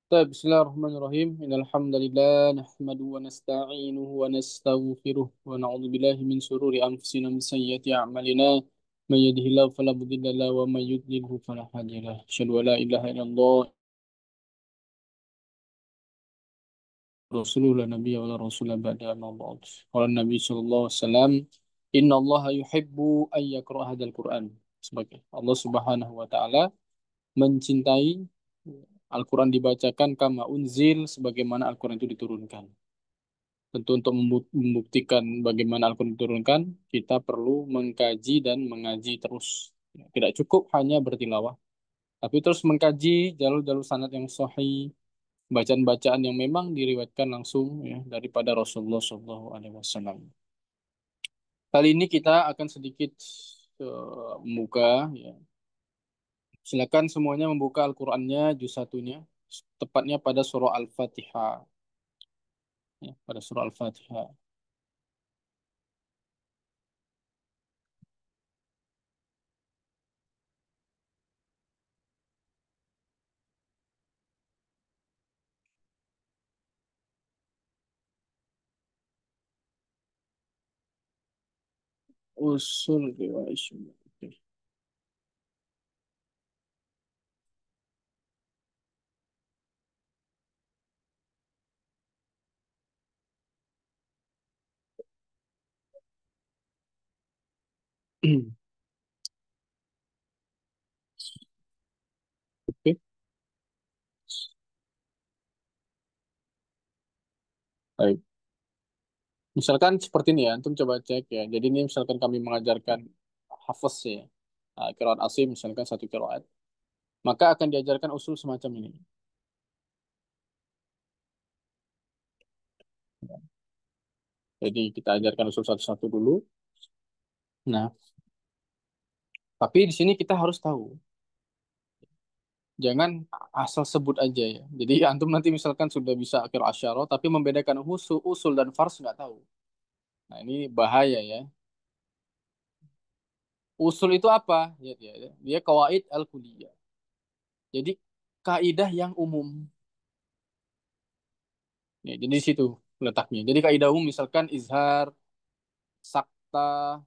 طيب بسم الله الرحمن الرحيم إن الحمد لله نحمده ونستعينه ونستغفره ونعوذ بالله من شرور أنفسنا ومن سيئات أعمالنا من يهده الله فلا مضل له ومن يضلله فلا هادي له أشهد أن لا إله إلا الله رسوله لا نبي ولا رسول بعد أما بعد قال النبي صلى الله عليه وسلم إن الله يحب أن يقرأ هذا القرآن sebagai Allah Subhanahu wa taala mencintai Al-Quran dibacakan kama unzil sebagaimana Al-Quran itu diturunkan. Tentu untuk membuktikan bagaimana Al-Quran diturunkan, kita perlu mengkaji dan mengaji terus. Tidak cukup hanya bertilawah, tapi terus mengkaji jalur-jalur sanad yang sahih, bacaan-bacaan yang memang diriwayatkan langsung ya daripada Rasulullah SAW. Kali ini kita akan sedikit membuka ya. Silakan semuanya membuka Al-Qur'annya juz satunya, tepatnya pada surah Al-Fatihah. Ya, pada surah Al-Fatihah. Usul riwayat Syafi'i. Oke. Oke, baik. Misalkan seperti ini ya, antum coba cek ya. Jadi ini misalkan kami mengajarkan hafaz ya, qiraat asim misalkan satu qiraat, maka akan diajarkan usul semacam ini. Jadi kita ajarkan usul satu-satu dulu. Nah, tapi di sini kita harus tahu, jangan asal sebut aja ya. Jadi antum nanti misalkan sudah bisa akhir asyara, tapi membedakan usul dan fars nggak tahu. Nah ini bahaya ya. Usul itu apa? Dia kawaid al-kulliyah. Jadi kaidah yang umum. Ya, jadi di situ letaknya. Jadi kaidah umum misalkan izhar, sakta,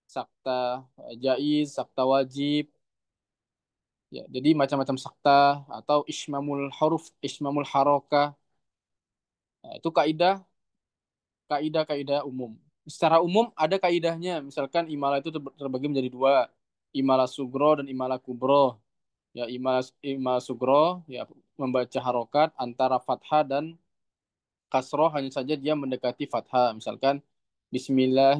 sakta jaiz, sakta wajib, ya. Jadi macam-macam sakta atau ismamul huruf, ismamul harokah. Nah, itu kaidah umum. Secara umum ada kaidahnya. Misalkan imalah itu terbagi menjadi dua, imalah sugro dan imalah kubro. Ya, imalah sugro ya membaca harokat antara fathah dan kasroh hanya saja dia mendekati fathah. Misalkan Bismillah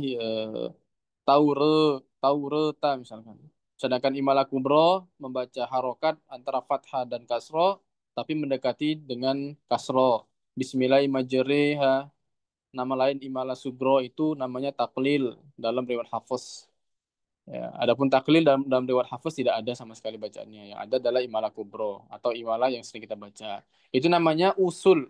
taure taureta misalkan. Sedangkan imalah kubro membaca harokat antara fathah dan kasroh tapi mendekati dengan kasroh. Bismillah majreha. Nama lain imalah sugro itu namanya taklil dalam riwayat Hafiz. Ya, adapun taklil dalam riwayat Hafiz tidak ada sama sekali bacaannya. Yang ada adalah imalah kubro atau imalah yang sering kita baca. Itu namanya usul.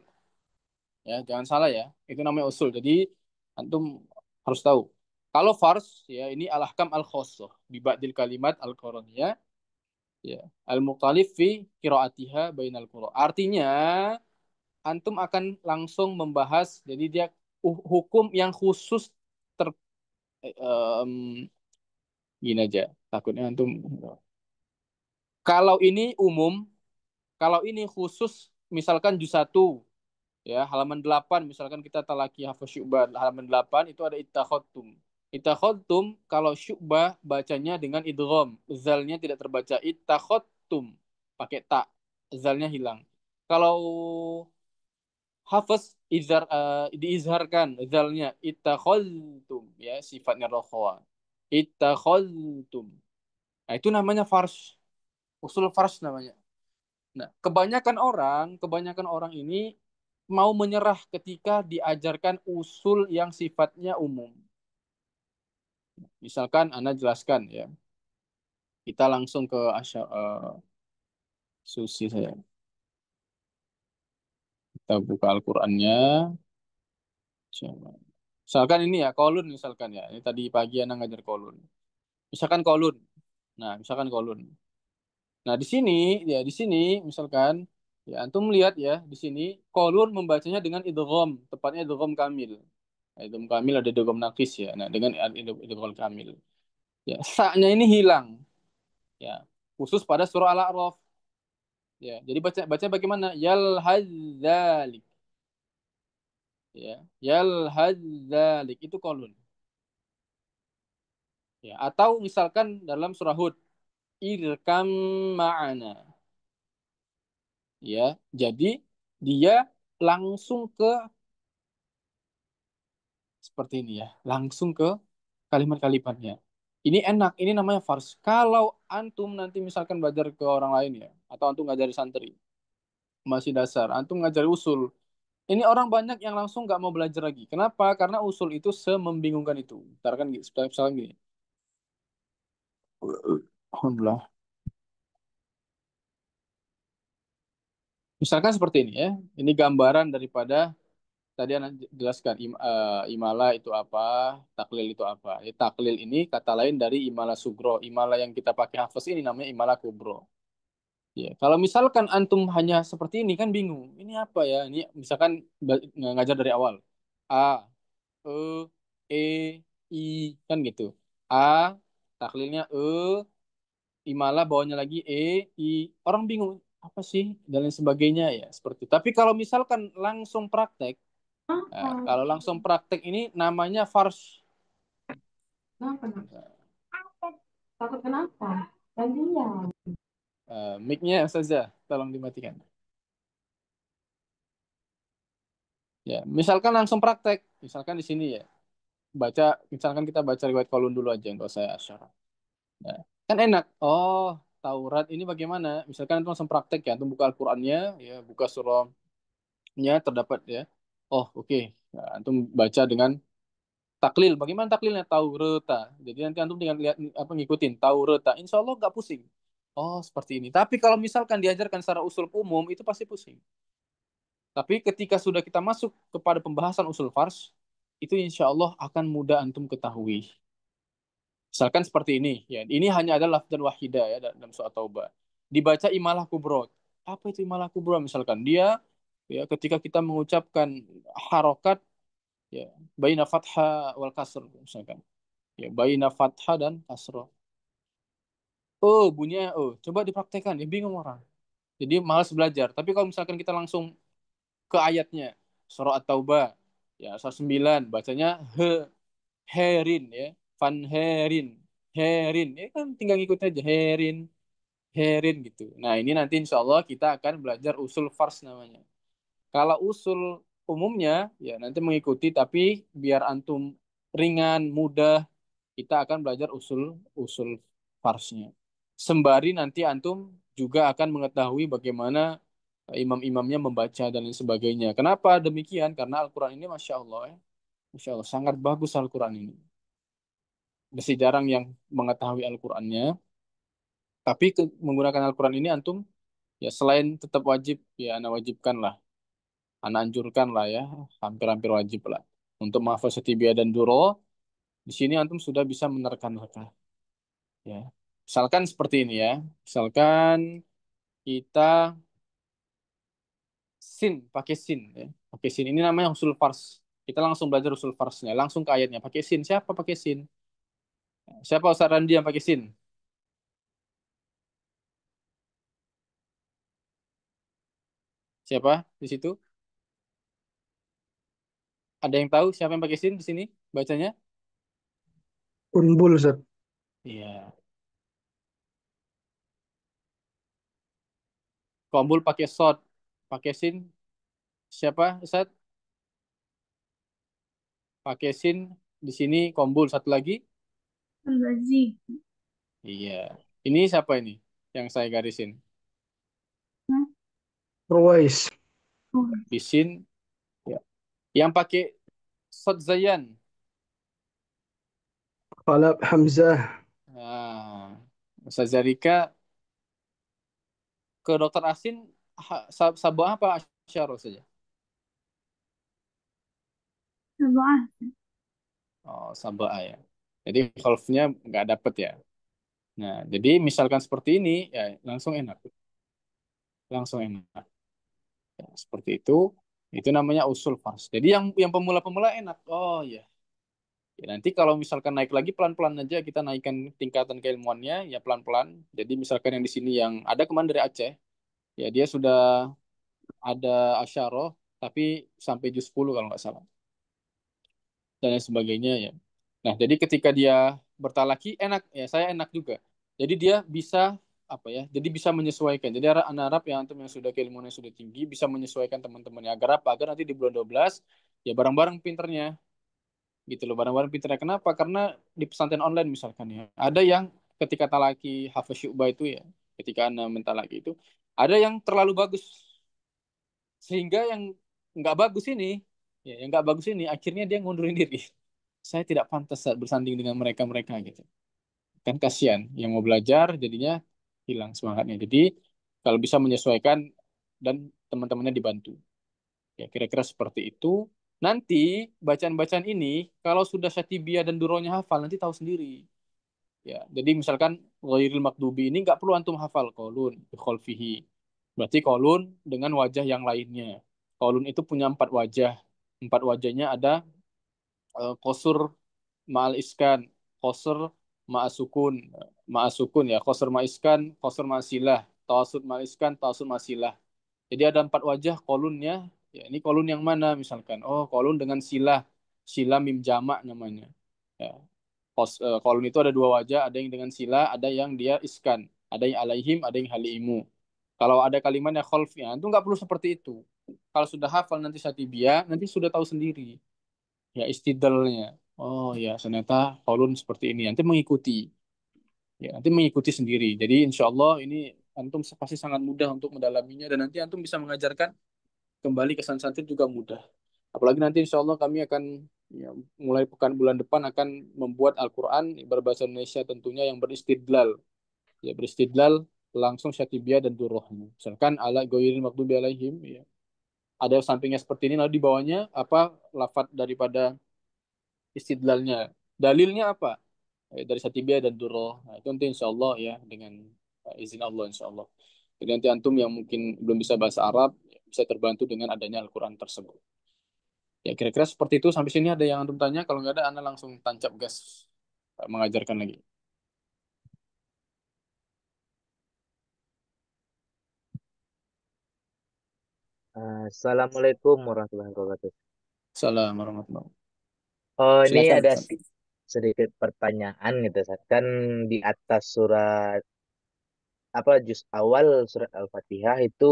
Ya, jangan salah ya. Itu namanya usul. Jadi antum harus tahu. Kalau fars ya ini al-ahkam al-khosoh bi ba'dil kalimat al-qaraniyah ya al-mukhtalif fi qiraatiha bainal qura. Artinya antum akan langsung membahas jadi dia hukum yang khusus ter em, gini aja. Takutnya antum kalau ini umum, kalau ini khusus misalkan juz 1 ya halaman 8 misalkan kita talaki hafaz syu'bah halaman 8 itu ada ittakhadtum. Ittakhadtum kalau syu'bah bacanya dengan idgham, zalnya tidak terbaca ittakhadtum pakai ta, zalnya hilang. Kalau hafaz diizharkan zalnya ittakhadtum ya sifatnya rokhwa. Ittakhadtum. Nah, itu namanya fars, usul fars namanya. Nah, kebanyakan orang ini mau menyerah ketika diajarkan usul yang sifatnya umum. Misalkan Anda jelaskan ya, kita langsung ke susi saya. Kita buka Al-Qur'annya. Coba. Misalkan ini ya, kolun misalkan ya. Ini tadi pagi Anda ngajar kolun. Misalkan kolun. Nah, misalkan kolun. Nah, di sini misalkan Ya, antum lihat ya di sini kolun membacanya dengan idgham, tepatnya idgham kamil. Nah, idgham kamil ada idgham nakis ya. Nah, dengan idgham kamil. Ya, sa-nya ini hilang. Ya, khusus pada surah Al-A'raf. Ya, jadi baca baca bagaimana? Yal hadzalik. Ya, yal hadzalik itu kolun. Ya, atau misalkan dalam surah Hud, irkam ma'ana. Ya, jadi dia langsung ke seperti ini ya, langsung ke kalimat-kalimatnya. Ini enak, ini namanya fars. Kalau antum nanti misalkan belajar ke orang lain ya, atau antum ngajari santri, masih dasar, antum ngajari usul. Ini orang banyak yang langsung nggak mau belajar lagi. Kenapa? Karena usul itu semembingungkan itu. Misalkan, misalkan gini. Alhamdulillah. Misalkan seperti ini ya. Ini gambaran daripada tadi Anda jelaskan imala itu apa, taklil itu apa. Ya, taklil ini kata lain dari imala sugro. Imala yang kita pakai hafaz ini namanya imala kubro. Ya, kalau misalkan antum hanya seperti ini kan bingung. Ini apa ya? Ini misalkan ngajar dari awal. A, E, E, I kan gitu. A, taklilnya E, imala bawahnya lagi E, I. Orang bingung apa sih dan lain sebagainya ya seperti itu. Tapi kalau misalkan langsung praktek, nah, kalau langsung praktek ini namanya fars. Kenapa? Takut kenapa? Gantian. Mic-nya saja tolong dimatikan. Ya, misalkan langsung praktek, misalkan di sini ya, baca, misalkan kita baca riwayat Qaulun dulu aja, nggak usah asyara. Nah, kan enak. Oh, Taurat ini bagaimana? Misalkan itu langsung praktek ya, antum buka Al-Qur'annya, ya, buka surahnya terdapat ya. Oh, oke. Nah, antum baca dengan taklil. Bagaimana taklilnya? Taurata. Jadi nanti antum tinggal lihat apa ngikutin Taurata. Insya Allah nggak pusing. Oh, seperti ini. Tapi kalau misalkan diajarkan secara usul umum, itu pasti pusing. Tapi ketika sudah kita masuk kepada pembahasan usul fars, itu insya Allah akan mudah antum ketahui. Misalkan seperti ini, ya. Ini hanya adalah lafzan wahidah ya dalam surat Taubah. Dibaca imalah kubro. Apa itu imalah kubro? Misalkan dia ya ketika kita mengucapkan harokat ya baina fathah wal kasr misalkan. Ya baina fathah dan kasroh. Oh, bunyinya oh. Coba dipraktekkan, ya bingung orang. Jadi malas belajar. Tapi kalau misalkan kita langsung ke ayatnya, surah At-Taubah, ya surah 9, bacanya herin ya, van herin, herin, ya kan tinggal ngikut aja herin, herin gitu. Nah ini nanti insya Allah kita akan belajar usul fars namanya. Kalau usul umumnya ya nanti mengikuti, tapi biar antum ringan, mudah, kita akan belajar usul usul farsnya. Sembari nanti antum juga akan mengetahui bagaimana imam-imamnya membaca dan lain sebagainya. Kenapa demikian? Karena Al-Quran ini Masya Allah ya. Masya Allah, sangat bagus Al-Quran ini. Masih jarang yang mengetahui Al-Qurannya. Tapi menggunakan Al-Quran ini antum ya selain tetap wajib, ya anak wajibkan lah. Anak anjurkan lah ya. Hampir-hampir wajib lah. Untuk menghafal Setibia dan Duro, di sini antum sudah bisa menerka-nerka. Ya. Misalkan seperti ini ya. Misalkan kita pakai sin ya. Pakai sin ini namanya usul fars. Kita langsung belajar usul farsnya, langsung ke ayatnya. Pakai sin. Siapa pakai sin? Siapa Ustaz Randi yang pakai sin? Siapa di situ? Ada yang tahu siapa yang pakai sin di sini? Bacanya? Unbul, Ustaz. Iya. Kombul pakai sod. Pakai sin. Siapa Ustaz? Pakai sin di sini kombul. Satu lagi? Al-Bazi. Iya. Ini siapa ini? Yang saya garisin. Hmm? Ruwais. Oh, Bisin. Ya. Yang pakai sod zayan. Khalab Hamzah. Nah, Ustaz Zarika ke dokter Asin sabah apa asyaro saja? Sabah. Oh, sabah ya. Jadi valve-nya nggak dapet ya. Nah, jadi misalkan seperti ini, ya langsung enak. Langsung enak. Ya, seperti itu. Itu namanya usul fars. Jadi yang pemula-pemula enak. Oh ya. Ya, nanti kalau misalkan naik lagi pelan-pelan aja kita naikkan tingkatan keilmuannya ya pelan-pelan. Jadi misalkan yang di sini yang ada kemarin dari Aceh, ya dia sudah ada asyarah tapi sampai juz 10 kalau nggak salah dan lain sebagainya ya. Nah, jadi ketika dia bertalaki enak ya, saya enak juga. Jadi dia bisa apa ya? Jadi bisa menyesuaikan. Jadi anak Arab yang antum yang sudah keilmuannya sudah tinggi bisa menyesuaikan teman-temannya agar apa? Agar nanti di bulan 12 ya bareng-bareng pinternya gitu loh. Bareng-bareng pinternya. Kenapa? Karena di pesantren online misalkan ya. Ada yang ketika talaki Hafiz Syu'bah itu ya, ketika anak mentalaki itu ada yang terlalu bagus sehingga yang nggak bagus ini ya yang nggak bagus ini akhirnya dia ngundurin diri. Saya tidak pantas saat bersanding dengan mereka-mereka gitu. Kan kasihan yang mau belajar jadinya hilang semangatnya. Jadi kalau bisa menyesuaikan dan teman-temannya dibantu. Ya kira-kira seperti itu. Nanti bacaan-bacaan ini kalau sudah Syatibiyah dan Duronya hafal nanti tahu sendiri. Ya, jadi misalkan ghairil makdubi ini nggak perlu antum hafal kolun, kholfihi. Berarti kolun dengan wajah yang lainnya. Kolun itu punya empat wajah. Empat wajahnya ada kosur ma'al iskan, kosur ma'asukun, ma'asukun ya, kosur ma'iskan, kosur ma'asilah, tawasud ma'iskan, tawasud ma'asilah. Jadi ada empat wajah kolunnya. Ya, ini kolun yang mana misalkan? Oh, kolun dengan silah, silah mim jamak namanya. Ya, kolon itu ada dua wajah, ada yang dengan sila, ada yang dia iskan, ada yang alaihim, ada yang haliimu. Kalau ada kalimatnya kholfnya, itu nggak perlu seperti itu. Kalau sudah hafal nanti satibia, nanti sudah tahu sendiri. Ya istidlalnya. Oh ya, ternyata kolon seperti ini. Nanti mengikuti. Ya, nanti mengikuti sendiri. Jadi insya Allah ini antum pasti sangat mudah untuk mendalaminya dan nanti antum bisa mengajarkan kembali ke santri juga mudah. Apalagi nanti insya Allah kami akan ya, mulai pekan bulan depan akan membuat Al-Quran berbahasa Indonesia tentunya yang beristidlal. Ya beristidlal langsung syatibiyah dan durohnya. Misalkan ala goyirin maghdubi alaihim ya. Ada sampingnya seperti ini lalu di bawahnya apa lafat daripada istidlalnya. Dalilnya apa? Dari syatibiyah dan duroh. Nah, itu nanti insya Allah ya dengan izin Allah insya Allah. Jadi nanti antum yang mungkin belum bisa bahasa Arab ya, bisa terbantu dengan adanya Al-Quran tersebut. Ya kira-kira seperti itu. Sampai sini ada yang antum tanya. Kalau nggak ada, anda langsung tancap gas mengajarkan lagi. Assalamualaikum warahmatullahi wabarakatuh. Salam warahmatullahi wabarakatuh. Oh, ini Silakan, ada Ustaz. sedikit pertanyaan gitu, Ustaz. Kan di atas surat apa juz awal surat Al-Fatihah itu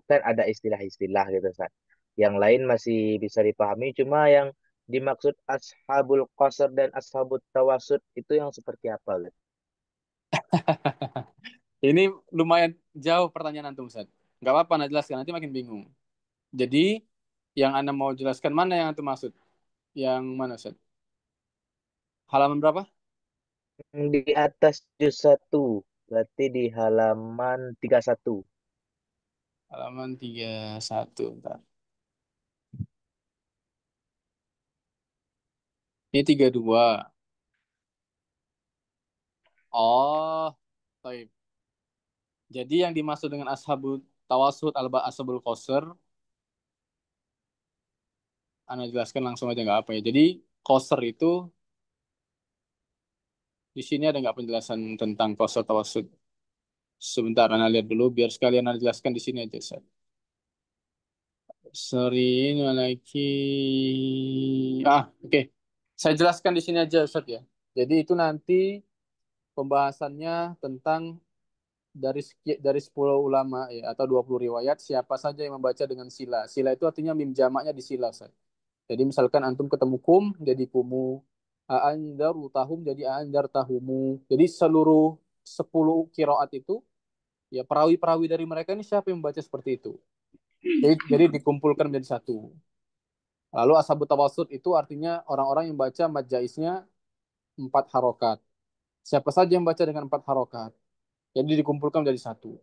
kan ada istilah-istilah gitu, Ustaz. Yang lain masih bisa dipahami, cuma yang dimaksud ashabul qasar dan ashabut tawasud itu yang seperti apa, gitu? Ini lumayan jauh pertanyaan antum, Ustaz. Nggak apa-apa, anda jelaskan. Nanti makin bingung. Jadi, yang anda mau jelaskan mana yang antum maksud? Yang mana, Ustaz? Halaman berapa? Di atas juz 1, berarti di halaman 31. Halaman 31. Bentar. Ini 32. Oh, baik. Jadi yang dimaksud dengan ashabul tawasud ashabul qasar, anda jelaskan langsung aja nggak apa ya. Jadi, qasar itu di sini ada nggak penjelasan tentang qasar tawasud? Sebentar, Anda lihat dulu biar sekalian Anda jelaskan di sini aja, Ustaz. Sorry, lagi. Oke. Saya jelaskan di sini aja, Ustaz ya. Jadi itu nanti pembahasannya tentang dari 10 ulama ya atau 20 riwayat siapa saja yang membaca dengan sila. Sila itu artinya mim jamaknya di sila, Ustaz. Jadi misalkan antum ketemu kum jadi kumu, aandaru tahum jadi aandar tahumu. Jadi seluruh 10 kiroat itu ya perawi-perawi dari mereka ini siapa yang membaca seperti itu. Jadi dikumpulkan menjadi satu. Lalu ashabut tawasud itu artinya orang-orang yang baca mad jaiznya 4 harokat. Siapa saja yang baca dengan 4 harokat. Jadi dikumpulkan menjadi satu.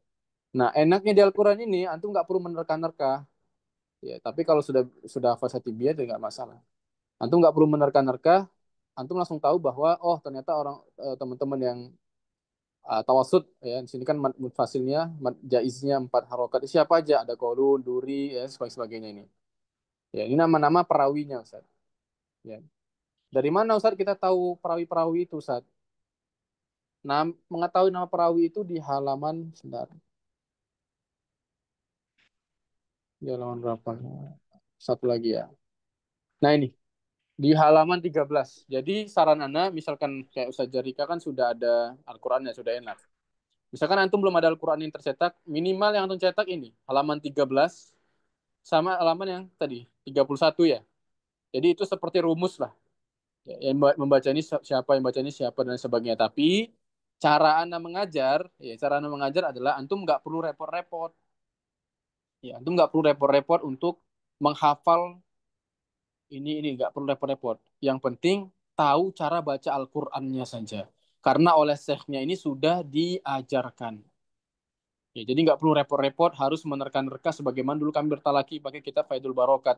Nah, enaknya di Al-Quran ini, antum nggak perlu menerka-nerka. Ya, tapi kalau sudah hafal satibiyah, itu nggak masalah. Antum nggak perlu menerka-nerka, antum langsung tahu bahwa, oh ternyata teman-teman yang tawasud ya. Di sini kan mad munfasilnya, mad jaiznya 4 harokat. Siapa aja? Ada qaulun, duri, ya sebagainya ini. Ya, ini nama-nama perawinya, Ustaz. Ya. Dari mana Ustaz kita tahu perawi-perawi itu, Ustaz? Nah, mengetahui nama perawi itu di halaman sebentar. Di halaman berapa? Satu lagi ya. Nah, ini di halaman 13. Jadi saran Anda misalkan kayak Ustaz Jarika kan sudah ada Al-Qur'annya, sudah enak. Misalkan antum belum ada Al-Qur'an yang tercetak, minimal yang antum cetak ini, halaman 13 sama halaman yang tadi 31 ya. Jadi itu seperti rumus lah. Ya, yang membaca ini siapa, yang baca ini siapa dan sebagainya. Tapi cara Anda mengajar, ya cara Anda mengajar adalah antum nggak perlu repot-repot. Ya, antum nggak perlu repot-repot untuk menghafal ini nggak perlu repot-repot. Yang penting tahu cara baca Al-Qur'annya saja. Karena oleh syekhnya ini sudah diajarkan. Ya, jadi nggak perlu repot-repot harus menerka-nerka sebagaimana dulu kami bertalaki pakai kitab Faidul Barokat.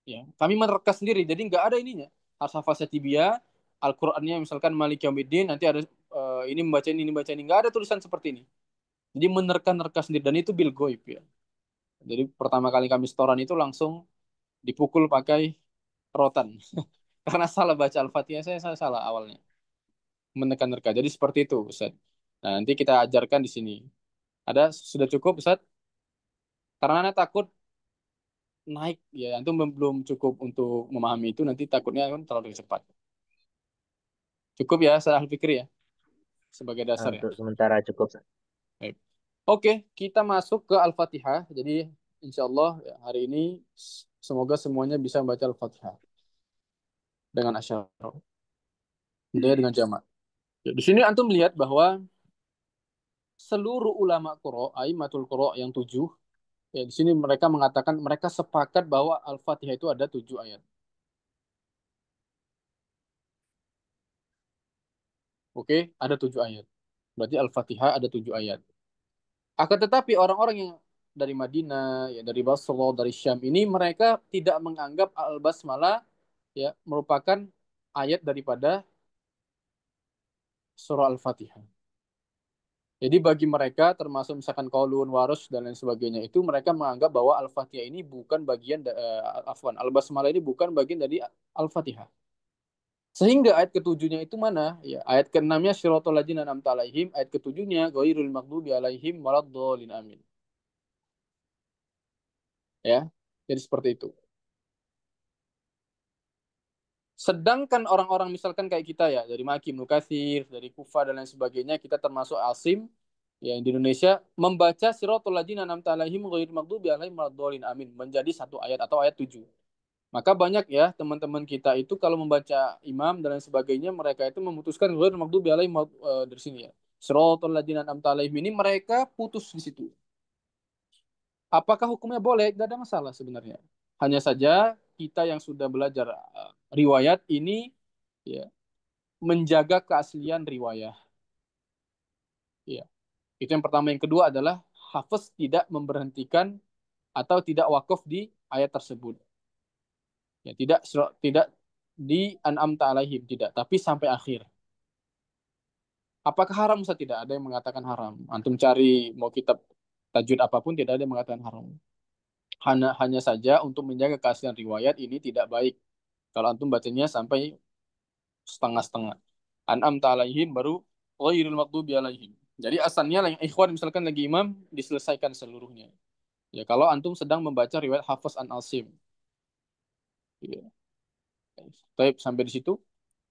Ya, kami menerka sendiri, jadi nggak ada ininya. Harus hafal Satibia, Al-Qur'annya misalkan Malik Yaumiddin, nanti ada ini baca ini. Nggak ada tulisan seperti ini. Jadi menerka-nerka sendiri dan itu bil goib ya. Jadi pertama kali kami setoran itu langsung dipukul pakai rotan. Karena salah baca Al-Fatihah saya salah awalnya. Menekan-nerka. Jadi seperti itu, Ustaz. Nah, nanti kita ajarkan di sini. Ada sudah cukup, Ustaz? Karena Anda takut naik ya, antum belum cukup untuk memahami itu nanti takutnya kan terlalu cepat. Cukup ya, saya fikri ya sebagai Nah, dasar ya. untuk sementara cukup. Baik. Oke, kita masuk ke Al-Fatihah. Jadi insya Allah ya, hari ini semoga semuanya bisa membaca Al-Fatihah dengan asyarah, dengan jamak. Ya, di sini antum melihat bahwa seluruh ulama Qur'an, aimatul Qur'an yang 7, ya di sini mereka mengatakan mereka sepakat bahwa Al-Fatihah itu ada 7 ayat. Oke, ada 7 ayat. Berarti Al-Fatihah ada 7 ayat. Akan tetapi orang-orang yang dari Madinah, ya dari Basra, dari Syam ini mereka tidak menganggap Al-Basmalah ya merupakan ayat daripada surah Al-Fatihah. Jadi bagi mereka termasuk misalkan Qaulun, Warus dan lain sebagainya itu mereka menganggap bahwa Al-Fatihah ini bukan bagian afwan, Al-Basmalah ini bukan bagian dari Al-Fatihah. Sehingga ayat ketujuhnya itu mana? Ya, ayat keenamnya Syiratal ladzina an'amta alaihim, ayat ketujuhnya ghairil maghdubi alaihim waladdallin amin. Ya. Jadi seperti itu. Sedangkan orang-orang misalkan kayak kita ya, dari Maki, Ibnu Katsir, dari Kufa dan lain sebagainya, kita termasuk Asim yang di Indonesia membaca Siratal ladzina an'amta alaihim ghairil maghdubi alaihim waladdallin amin menjadi satu ayat atau ayat 7. Maka banyak ya teman-teman kita itu kalau membaca imam dan lain sebagainya mereka itu memutuskan ghairil maghdubi alaihim dari sini ya. Siratal ladzina an'amta alaihim ini mereka putus di situ. Apakah hukumnya boleh? Tidak ada masalah sebenarnya. Hanya saja kita yang sudah belajar riwayat ini ya menjaga keaslian riwayat. Ya, itu yang pertama. Yang kedua adalah hafaz tidak memberhentikan atau tidak wakaf di ayat tersebut. Ya, tidak di an'amta alaihim tidak, tapi sampai akhir. Apakah haram? Saya tidak ada yang mengatakan haram. Antum cari mau kitab tajwid apapun tidak ada yang mengatakan haram. Hanya saja untuk menjaga keaslian riwayat ini tidak baik. Kalau antum bacanya sampai setengah-setengah. An'amta alaihim baru ghairil maghdubi alaihim. Jadi asalnya yang ikhwan misalkan lagi imam diselesaikan seluruhnya. Ya kalau antum sedang membaca riwayat Hafiz an Asim. Ya. Baik, sampai di situ.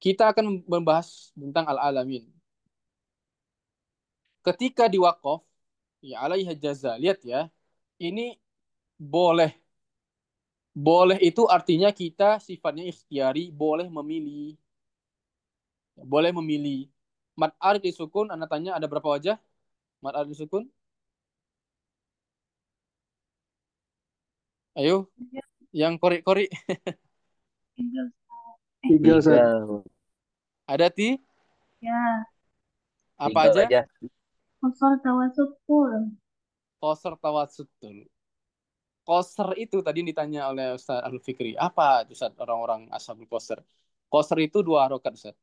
Kita akan membahas tentang al-alamin. Ketika di wakaf, ya alaiha jaza. Lihat ya, ini boleh. Boleh itu artinya kita sifatnya ikhtiari, boleh memilih. Boleh memilih. Mad arif disukun, Anda tanya ada berapa wajah? Mad arif disukun? Ayo, Tiga, yang kori-kori. tiga, Tiga, Ustaz. Tiga, Ada ya, apa tiga aja? aja. kosor tawasud full. Qasar tawassul. Qasar itu tadi ditanya oleh Ustaz Al Fikri. Apa itu Ustaz orang-orang ashabul qasar? Qasar itu 2 harokat Ustaz.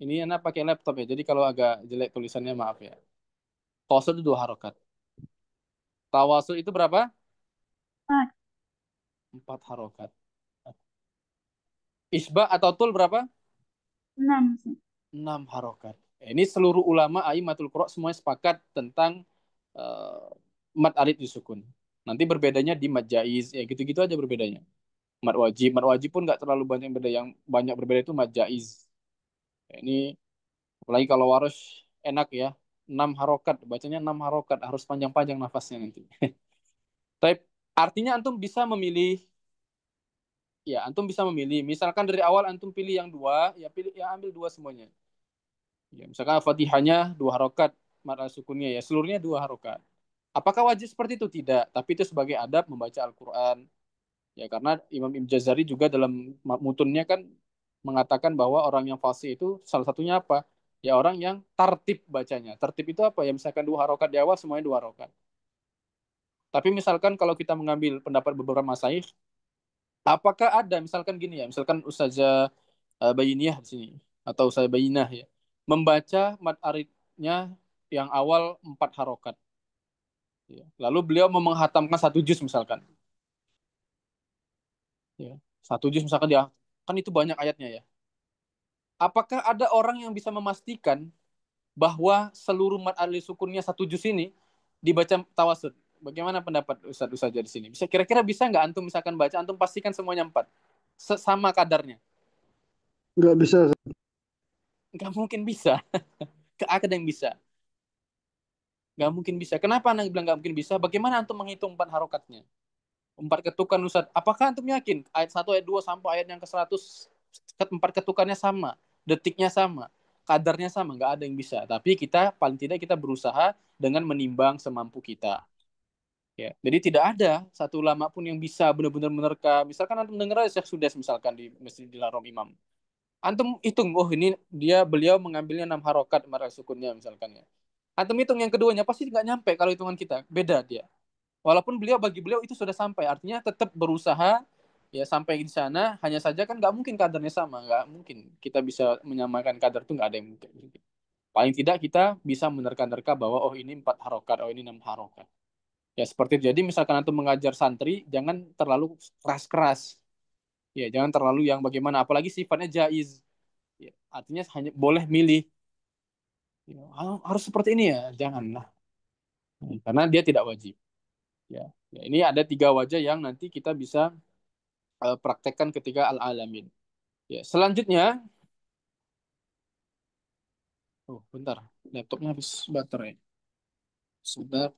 Ini anak pakai laptop ya, jadi kalau agak jelek tulisannya maaf ya. Tawasul itu 2 harokat. Tawasul itu berapa? Empat. 4 harokat. Isbah atau tul berapa? Enam, Ustaz. 6 harokat. Ini seluruh ulama Aimatul Qura semuanya sepakat tentang uh, mad arid disukun. Nanti berbedanya di mad jaiz, ya gitu-gitu aja berbedanya. Mad wajib pun nggak terlalu banyak beda. Yang banyak berbeda itu mad jaiz. Ini apalagi kalau waros enak ya. 6 harokat, bacanya 6 harokat, harus panjang-panjang nafasnya nanti. Tapi artinya antum bisa memilih, ya antum bisa memilih. Misalkan dari awal antum pilih yang dua, ya pilih, ya ambil dua semuanya. Ya, misalkan Fatihahnya 2 harokat, mad sukunnya ya seluruhnya 2 harokat. Apakah wajib seperti itu? Tidak. Tapi itu sebagai adab membaca Al-Quran. Ya karena Imam Ibn Jazari juga dalam mutunnya kan mengatakan bahwa orang yang fasih itu salah satunya apa? Ya orang yang tartib bacanya. Tertib itu apa? Ya misalkan 2 harokat di awal semuanya 2 harokat. Tapi misalkan kalau kita mengambil pendapat beberapa masaih, apakah ada misalkan gini ya, misalkan Ustazah Bayiniyah di sini atau Ustazah Bayinah ya, membaca mad aridnya yang awal 4 harokat. Ya. Lalu beliau mau menghatamkan 1 juz misalkan. Ya. 1 juz misalkan dia, kan itu banyak ayatnya ya. Apakah ada orang yang bisa memastikan bahwa seluruh mad arid sukunnya 1 juz ini dibaca tawasud? Bagaimana pendapat Ustadz Ustadz di sini? Bisa kira-kira bisa nggak antum misalkan baca, antum pastikan semuanya 4 sama kadarnya? Nggak bisa. Nggak mungkin bisa. Ada yang bisa. Nggak mungkin bisa. Kenapa anak bilang nggak mungkin bisa? Bagaimana antum menghitung 4 harokatnya? 4 ketukan Ustaz. Apakah antum yakin ayat 1, ayat 2 sampai ayat yang ke 100 4 ketukannya sama, detiknya sama, kadarnya sama? Nggak ada yang bisa. Tapi kita paling tidak kita berusaha dengan menimbang semampu kita. Ya, jadi tidak ada satu ulama pun yang bisa benar-benar menerka. Misalkan antum dengar Syekh Sudes misalkan di Masjidil Haram Imam. Antum hitung, oh ini beliau mengambilnya 6 harokat marah sukunnya misalkan ya. Antum hitung yang keduanya pasti nggak nyampe kalau hitungan kita. Beda dia. Walaupun bagi beliau itu sudah sampai, artinya tetap berusaha ya sampai di sana. Hanya saja kan nggak mungkin kadarnya sama, nggak mungkin kita bisa menyamakan kadar itu, nggak ada yang mungkin. Paling tidak kita bisa menerka-nerka bahwa oh ini 4 harokat, oh ini 6 harokat. Ya seperti itu. Jadi misalkan antum mengajar santri, jangan terlalu keras-keras. Ya jangan terlalu yang bagaimana, apalagi sifatnya jaiz. Ya, artinya hanya boleh milih. Ya, harus seperti ini ya, janganlah. Karena dia tidak wajib. Ya, ya ini ada 3 wajah yang nanti kita bisa praktekkan ketika al-alamin. Ya, selanjutnya, oh bentar, laptopnya habis baterai. Sebentar,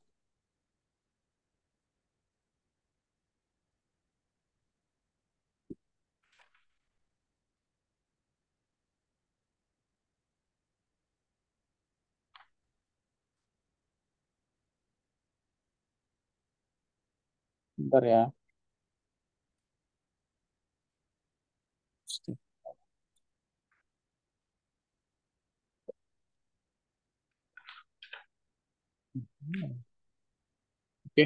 bentar ya. Oke,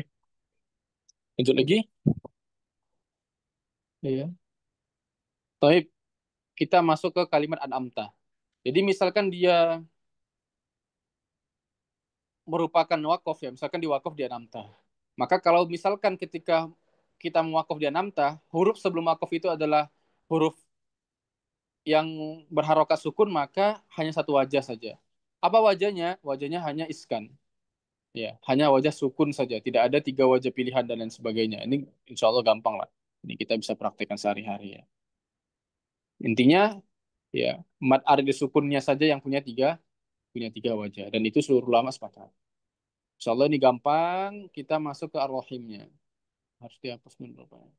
lanjut lagi. Iya. Taib, kita masuk ke kalimat an'amta. Jadi misalkan dia merupakan wakaf ya, misalkan di wakaf di an'amta. Maka kalau misalkan ketika kita mewakaf di an'amta, huruf sebelum wakaf itu adalah huruf yang berharokat sukun, maka hanya 1 wajah saja. Apa wajahnya? Wajahnya hanya iskan. Ya, hanya wajah sukun saja. Tidak ada 3 wajah pilihan dan lain sebagainya. Ini insya Allah gampang lah. Ini kita bisa praktekkan sehari-hari ya. Intinya, ya, mat arid sukunnya saja yang punya tiga wajah. Dan itu seluruh ulama sepakat. Insya Allah ini gampang. Kita masuk ke ar-rahimnya. Harus dihapus dulu, Pak.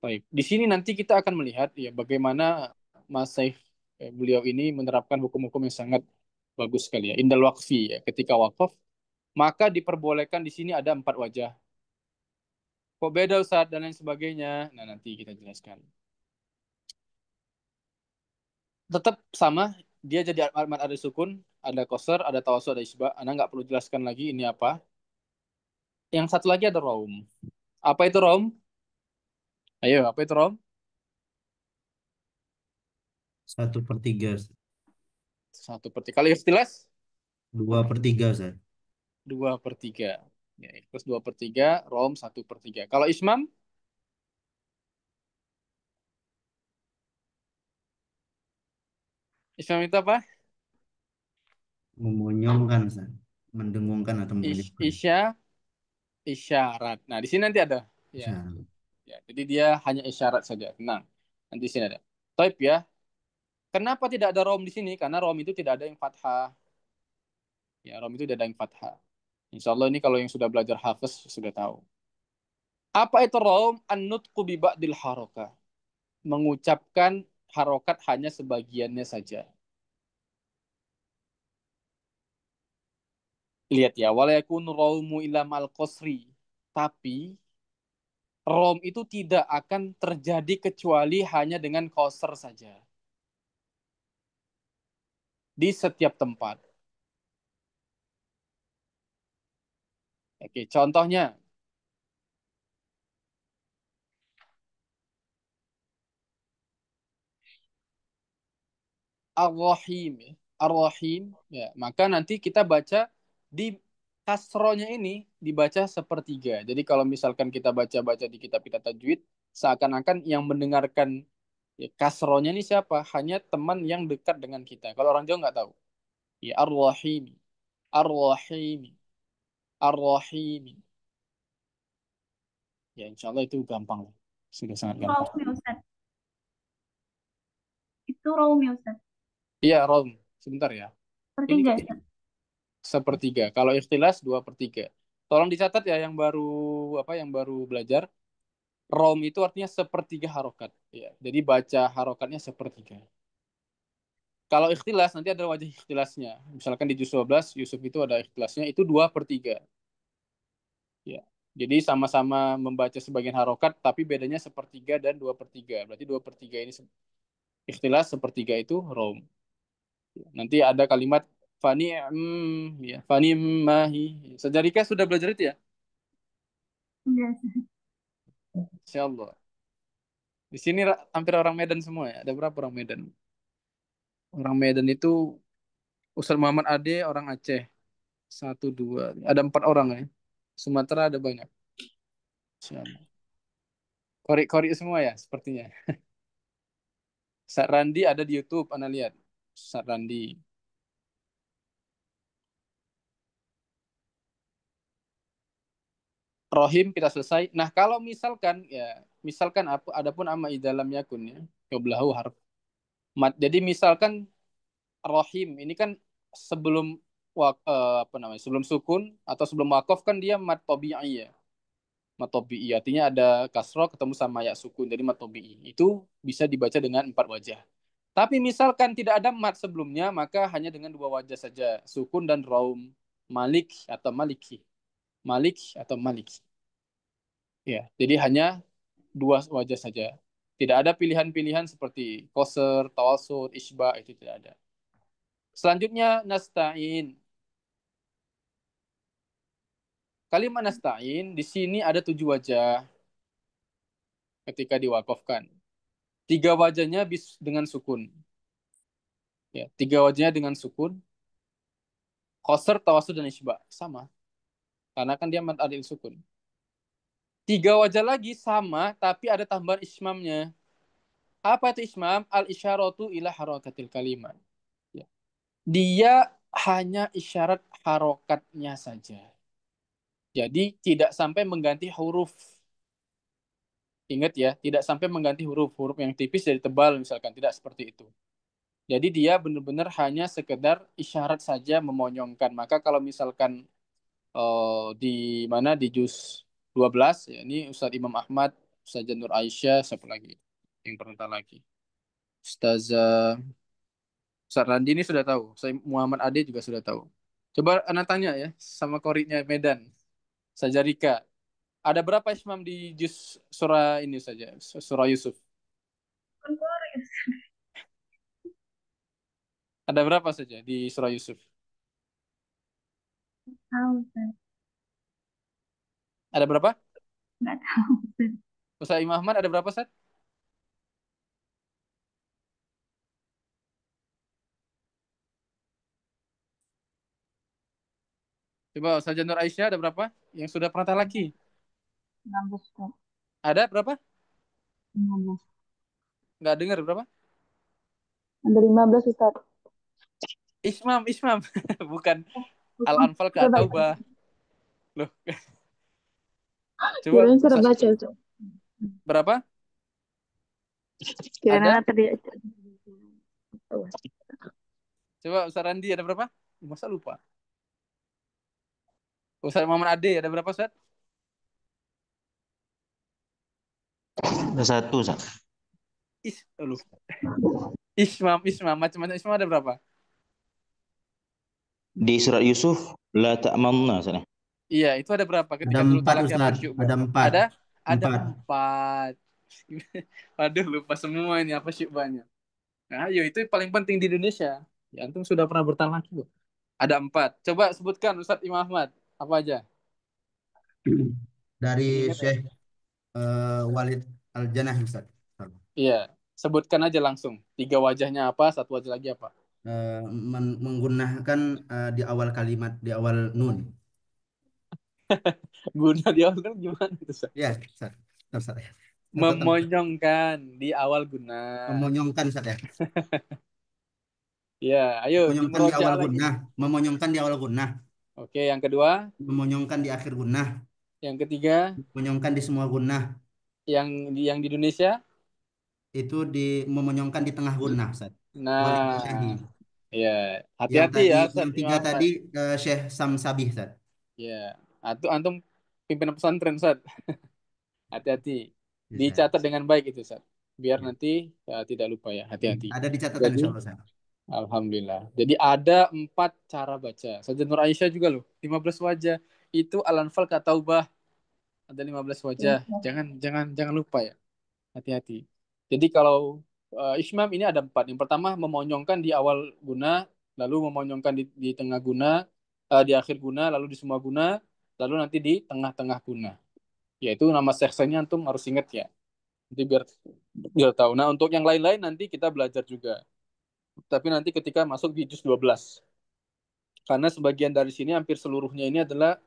Baik. Di sini nanti kita akan melihat ya bagaimana Mas Saif beliau ini menerapkan hukum-hukum yang sangat bagus sekali ya. Indal waqfi ya. Ketika wakaf, maka diperbolehkan di sini ada 4 wajah. Kok beda Ustaz dan lain sebagainya. Nah, nanti kita jelaskan. Tetap sama, dia jadi alamat ada sukun, ada koser, ada tawasul, ada isbah. Anda nggak perlu jelaskan lagi ini apa. Yang satu lagi ada raum. Apa itu raum? Ayo, apa itu raum? 1/3 Ustaz. 1/3. Kalau ikhtilas 2/3 Ustaz. 2/3. Ya, ikhlas 2/3, rom 1/3. Kalau ismam, ismam itu apa? Memonyongkan Ustaz. Mendengungkan atau memonyongkan. Isya, isyarat. Nah, di sini nanti ada. Ya, Ustaz. ya. Jadi dia hanya isyarat saja. Tenang. Nanti di sini ada. Taib ya. Kenapa tidak ada rom di sini? Karena rom itu tidak ada yang fathah. Ya, rom itu tidak ada yang fathah. Insya Allah ini kalau yang sudah belajar hafaz sudah tahu. Apa itu rom? An-nutqu bi ba'dil harokah. Mengucapkan harokat hanya sebagiannya saja. Lihat ya, walaikun raumu ila mal qasri. Tapi rom itu tidak akan terjadi kecuali hanya dengan qasr saja. Di setiap tempat. Oke, contohnya Ar-Rahim, ya. Ar-Rahim, ya. Maka nanti kita baca di kasronya ini dibaca sepertiga. Jadi kalau misalkan kita baca-baca di kitab kita tajwid, seakan-akan yang mendengarkan ya, kasronya ini siapa? Hanya teman yang dekat dengan kita. Kalau orang Jawa nggak tahu. Ya Ar-Rahim, Ar-Rahim, Ar-Rahim. Ya insya Allah itu gampang lah. Sudah sangat gampang. Raum ya Ustaz. Itu raum ya Ustaz. Iya, Rom. Sebentar ya. Ini Sepertiga Ustaz. sepertiga. Kalau ikhtilas 2/3. Tolong dicatat ya yang baru apa yang baru belajar. Rom itu artinya sepertiga harokat. Ya, jadi baca harokatnya sepertiga. Kalau ikhtilas nanti ada wajah ikhtilasnya. Misalkan di juz 12 Yusuf itu ada ikhtilasnya itu 2/3. Ya. Jadi sama-sama membaca sebagian harokat tapi bedanya sepertiga dan 2/3. Berarti 2/3 ini ikhtilas, sepertiga itu rom. Nanti ada kalimat fani ya fani mahi. Sejarika sudah belajar itu ya? Enggak Ustaz. Insyaallah. Di sini hampir orang Medan semua ya. Ada berapa orang Medan? Orang Medan itu Ustaz Muhammad Ade orang Aceh. Satu, dua. Ada 4 orang ya. Sumatera ada banyak. Insyaallah. Kori-kori semua ya sepertinya. Ustaz Randi ada di YouTube, Anda lihat. Ustaz Randi. Rohim kita selesai. Nah, kalau misalkan ya, misalkan apa adapun amma di dalam yakun ya, qablahu harf mat. Jadi misalkan Rohim ini kan sebelum apa namanya? Sebelum sukun atau sebelum wakof kan dia mat tabi'i ya. Mat tabi'i artinya ada kasroh ketemu sama ya sukun jadi mat tabi'i. Itu bisa dibaca dengan 4 wajah. Tapi misalkan tidak ada mat sebelumnya, maka hanya dengan 2 wajah saja, sukun dan raum. Malik atau maliki. Malik atau maliki. Ya, jadi hanya 2 wajah saja. Tidak ada pilihan-pilihan seperti koser, tawasud, isba, itu tidak ada. Selanjutnya nasta'in. Kalimat nasta'in di sini ada 7 wajah ketika diwakafkan. 3 wajahnya dengan sukun. Ya, 3 wajahnya dengan sukun. Koser, tawasud, dan isba. Sama. Karena kan dia mad adil sukun. 3 wajah lagi sama, tapi ada tambahan ismamnya. Apa itu ismam? Al-isyaratu ila harakatil kalimat. Ya. Dia hanya isyarat harokatnya saja. Jadi tidak sampai mengganti huruf. Ingat ya, tidak sampai mengganti huruf-huruf yang tipis jadi tebal misalkan. Tidak seperti itu. Jadi dia benar-benar hanya sekedar isyarat saja memonyongkan. Maka kalau misalkan di mana di juz 12 ya ini Ustadz Imam Ahmad, Ustazah Nur Aisyah, siapa lagi? Yang pernah lagi. Ustazah Ustaz Randi ini sudah tahu. Saya Muhammad Ade juga sudah tahu. Coba anak tanya ya sama koridnya Medan. Sajarika. Ada berapa ismam di juz surah ini saja? Surah Yusuf. Bukan Korea Ustaz. Ada berapa saja di surah Yusuf? Tahu Ustaz. Ada berapa? Enggak tahu Ustaz. Ustaz Imam Ahmad ada berapa, Ustaz? Coba Ustazah Nur Aisyah ada berapa? Yang sudah pernah talaki? 16, Ustaz. Ada berapa? 15. Nggak dengar berapa? Ada 15, Ustaz. Ismam. Bukan Bukan. Al-Anfal ke Sudah baca. At-Taubah. Loh, coba Kirain sudah Ustaz, baca, Ustaz. berapa? Kirain Ada? anak tadi. Coba Ustaz Randi ada berapa? Masa lupa? Ustaz Muhammad Ade ada berapa, Ustaz? Ada satu, Ustaz. Lupa. Ismam. Macam-macam Ismam ada berapa? Di surat Yusuf, la ta'manna, Ustaz. Iya, itu ada berapa? Ada Ketika dulu 4 talaknya Ustaz. bersyubah. Ada 4. Ada? Ada 4. 4. Waduh, lupa semua ini apa syubahnya. Nah, ayo itu paling penting di Indonesia. Ya, antum sudah pernah bertalaki loh. Ada 4. Coba sebutkan Ustadz Imam Ahmad. Apa aja? Dari Ingat ya? Syekh Walid Al-Janah, Ustaz. Iya, sebutkan aja langsung. 3 wajahnya apa, 1 wajah lagi apa? Menggunakan di awal kalimat, di awal nun. Guna di awal kan gimana itu, Ustaz? Ya, Ustaz. Ustaz, ya. Memonyongkan di awal guna. Memonyongkan, Ustaz, ya. Iya, ayo Memonyongkan di dimeroja awal lagi. gunnah. Memonyongkan di awal gunnah. Oke, yang kedua, Memonyongkan di akhir gunnah. yang ketiga, Memonyongkan di semua gunnah. yang di Indonesia. Itu memonyongkan di tengah gunnah, Ustaz. Walid Nah, Al-Janahi. ya Yang hati-hati tadi, ya, yang Ustadz 3 Imam Ahmad. tadi Syekh Sam Sabih, Ustaz. Ya, antum pimpinan pesantren, Ustadz. Hati-hati. Ya, Dicatat Ustaz. dengan baik itu, Ustadz. Biar Ya. nanti tidak lupa ya, hati-hati. Ada di catatan, Jadi, insya Allah, Ustaz. alhamdulillah. Jadi ada 4 cara baca. Saja Nur Aisyah juga loh, 15 wajah. Itu Al-Anfal ke Taubah ada 15 wajah. Jangan lupa ya. Hati-hati. Jadi kalau Ismam ini ada 4. Yang pertama memonyongkan di awal guna, lalu memonyongkan di tengah guna, di akhir guna, lalu di semua guna, lalu nanti di tengah-tengah guna. Yaitu nama seksenya antum harus ingat ya. Nanti biar tahu. Nah, untuk yang lain-lain nanti kita belajar juga. Tapi nanti ketika masuk di juz 12. Karena sebagian dari sini hampir seluruhnya ini adalah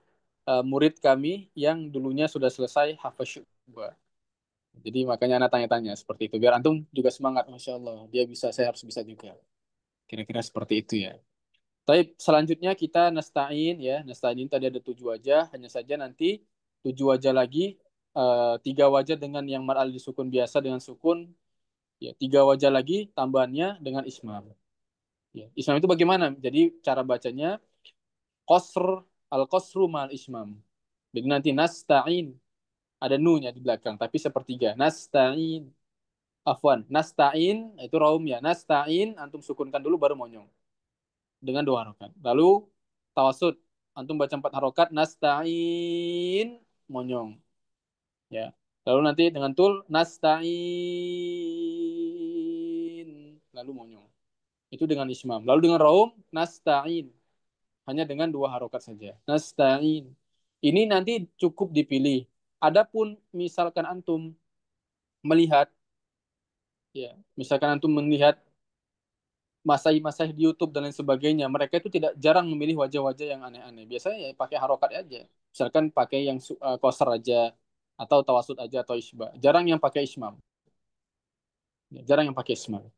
murid kami yang dulunya sudah selesai hafaz syu'bah. Jadi makanya anak tanya-tanya seperti itu. Biar antum juga semangat. Masya Allah, dia bisa, saya harus bisa juga. Kira-kira seperti itu ya. Tapi selanjutnya kita nasta'in ya. Nasta'in tadi ada 7 wajah. Hanya saja nanti 7 wajah lagi. 3 wajah dengan yang mar'al disukun biasa dengan sukun. Ya, 3 wajah lagi tambahannya dengan ismam. Ya, ismam itu bagaimana? Jadi cara bacanya al-qasru ma'al ismam. Jadi nanti nasta'in ada nu-nya di belakang tapi sepertiga. Nasta'in. Afwan, nasta'in itu raum ya. Nasta'in antum sukunkan dulu baru monyong dengan 2 harokat. Lalu tawasud antum baca 4 harokat nasta'in monyong ya. Lalu nanti dengan tul nasta'in lalu monyong. Itu dengan ismam. Lalu dengan raum nasta'in hanya dengan 2 harokat saja. Nasta'in. Ini nanti cukup dipilih. Adapun misalkan antum melihat ya, misalkan antum melihat masai-masai di YouTube dan lain sebagainya, mereka itu tidak jarang memilih wajah-wajah yang aneh-aneh. Biasanya ya pakai harokat aja. Misalkan pakai yang qasar aja atau tawasud aja atau isbah. Jarang yang pakai ismam. Ya, jarang yang pakai ismam.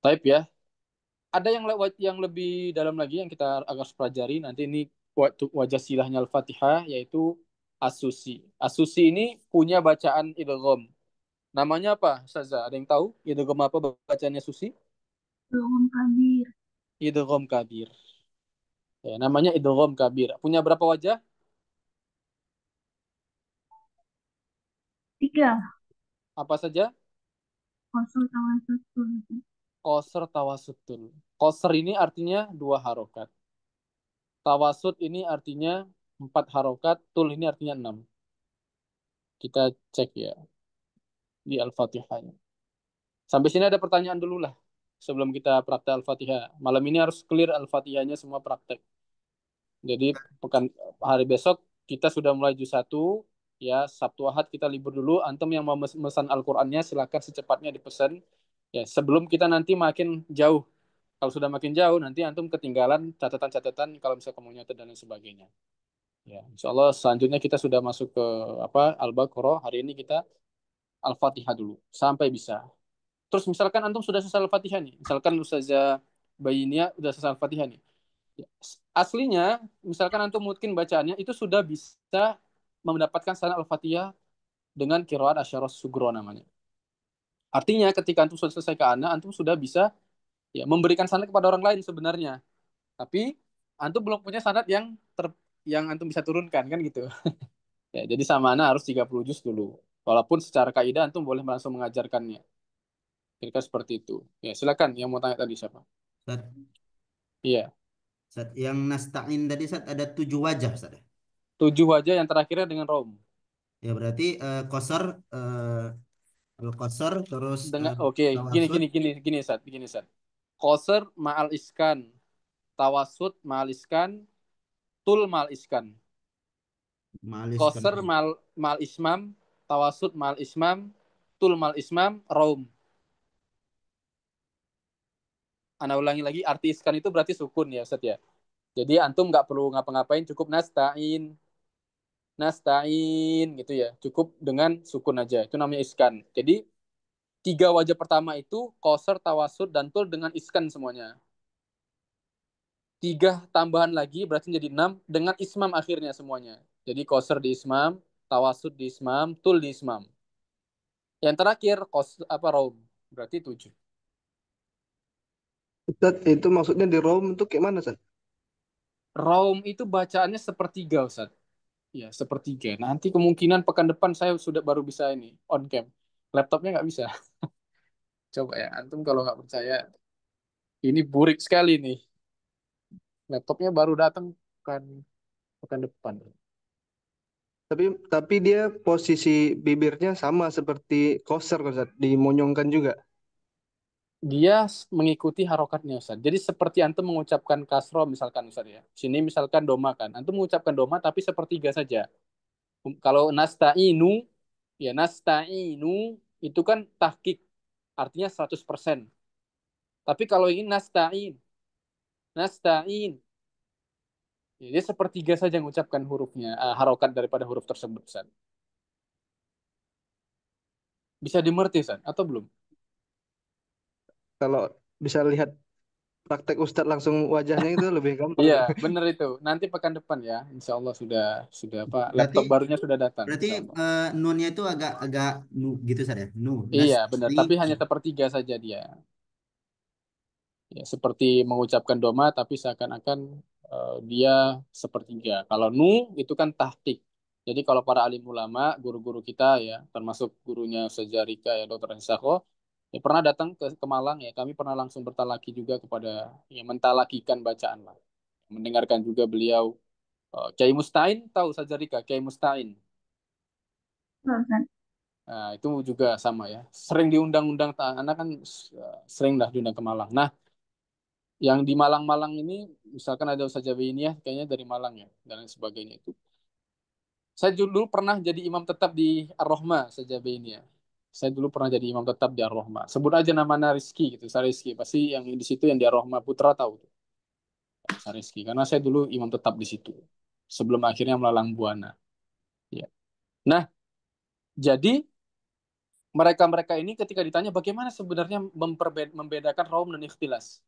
Type ya. Ada yang lebih dalam lagi yang kita akan pelajari nanti ini wajah silahnya Al-Fatihah yaitu As-Susi. As-Susi ini punya bacaan idgham. Namanya apa, Saza? Ada yang tahu idgham apa bacaannya Susi? Belum kabir. Idgham kabir. Ya, namanya idgham kabir. Punya berapa wajah? 3. Apa saja? Kosong sama satu. Qasr tawasutul. Qasr ini artinya 2 harokat. Tawasud ini artinya 4 harokat. Tul ini artinya 6. Kita cek ya di Al-Fatihah. Sampai sini ada pertanyaan dulu lah. Sebelum kita praktek Al-Fatihah. Malam ini harus clear Al-Fatihahnya semua praktek. Jadi hari besok kita sudah mulai juz 1. Ya, Sabtu Ahad kita libur dulu. Antum yang mau memesan Al-Qur'annya silakan secepatnya dipesan. Ya, sebelum kita nanti makin jauh Kalau sudah makin jauh, nanti antum ketinggalan catatan-catatan kalau misalnya kamu nyatet dan lain sebagainya. Ya, insya Allah selanjutnya kita sudah masuk ke apa Al-Baqarah. Hari ini kita Al-Fatihah dulu sampai bisa. Terus misalkan antum sudah selesai Al-Fatihah nih, misalkan Ustazah Bayinia udah selesai Al-Fatihah nih. Ya, aslinya, misalkan antum mungkin bacaannya itu sudah bisa mendapatkan sanad Al-Fatihah dengan qiraat asyarah sugro namanya. Artinya ketika antum sudah selesai ke ana, antum sudah bisa ya memberikan sanad kepada orang lain sebenarnya. Tapi antum belum punya sanad yang antum bisa turunkan kan gitu. Ya, jadi sama ana harus 30 juz dulu. Walaupun secara kaidah antum boleh langsung mengajarkannya. Kira-kira seperti itu. Ya, silakan yang mau tanya tadi siapa? Ustaz, Iya. Ustaz, yang nasta'in tadi Ustaz ada 7 wajah Ustaz, ya? 7 wajah yang terakhirnya dengan rom. Ya berarti qasar, al-qasar, terus Dengan oke, gini tawasud, gini gini gini gini Qasr ma'al iskan, tawasud ma'al iskan, tul ma'al iskan. ma'aliskan. Qasr ma'al ismam, tawasud ma'al ismam, tul ma'al ismam, rom. Ana ulangi lagi, arti iskan itu berarti sukun ya Ustaz ya. Jadi antum nggak perlu ngapa-ngapain, cukup nasta'in, nasta'in gitu ya. Cukup dengan sukun aja. Itu namanya iskan. Jadi 3 wajah pertama itu qasr, tawasud, dan tul dengan iskan semuanya. 3 tambahan lagi berarti jadi 6 dengan ismam akhirnya semuanya. Jadi qasr di ismam, tawasud di ismam, tul di ismam. Yang terakhir apa raum berarti 7. Ustaz, itu maksudnya di Rom itu kayak mana, Ustaz? Raum itu bacaannya sepertiga Ustaz. Ya, sepertiga. Nanti kemungkinan pekan depan saya sudah baru bisa ini on cam. Laptopnya nggak bisa. Coba ya, antum kalau nggak percaya, ini burik sekali nih. Laptopnya baru datang pekan pekan depan. Tapi dia posisi bibirnya sama seperti koser, Ustaz, dimonyongkan juga. Dia mengikuti harokatnya Ustaz. Jadi seperti antum mengucapkan kasro misalkan Ustaz ya. Sini misalkan doma kan. Antum mengucapkan doma tapi sepertiga saja. Kalau nasta'inu, ya nasta'inu itu kan tahqiq. Artinya 100%. Tapi kalau ini nasta'in, nasta'in. Ya, dia sepertiga saja mengucapkan hurufnya, harokat daripada huruf tersebut Ustaz. Bisa dimengerti Ustaz atau belum? Kalau bisa lihat praktek Ustaz langsung wajahnya itu lebih gampang. Iya, benar itu. Nanti pekan depan ya, insya Allah sudah apa Berarti laptop barunya sudah datang, berarti insya Allah. nunnya itu agak agak nu gitu Ustaz, ya. Nu, Iya, benar. nasti. Tapi hanya sepertiga saja dia. Ya, seperti mengucapkan doma, tapi seakan-akan dia sepertiga. Kalau nu itu kan tahqiq. Jadi kalau para alim ulama, guru-guru kita ya, termasuk gurunya Sejarika ya, Dr. Hisako, ya pernah datang ke Malang ya. Kami pernah langsung bertalaki juga kepada ya mentalakikan bacaan lah. Mendengarkan juga beliau Kiai Mustain, tahu Sejarika, Kiai Mustain. Ustaz. Nah, itu juga sama ya. Sering diundang-undang, anak kan sering dah diundang ke Malang. Nah, yang di Malang-Malang ini, misalkan ada Ustaz ini ya, kayaknya dari Malang ya, dan lain sebagainya itu. Saya dulu pernah jadi imam tetap di Ar-Rohma, Ustaz ini ya. Saya dulu pernah jadi imam tetap di Ar-Rohma. Sebut aja nama Rizky gitu, saya Rizky. Pasti yang di situ yang di Ar-Rohma Putra tahu tuh, saya Rizky. Karena saya dulu imam tetap di situ. Sebelum akhirnya melalang Buana. Ya. Nah, jadi mereka-mereka ini ketika ditanya bagaimana sebenarnya membedakan raum dan ikhtilas.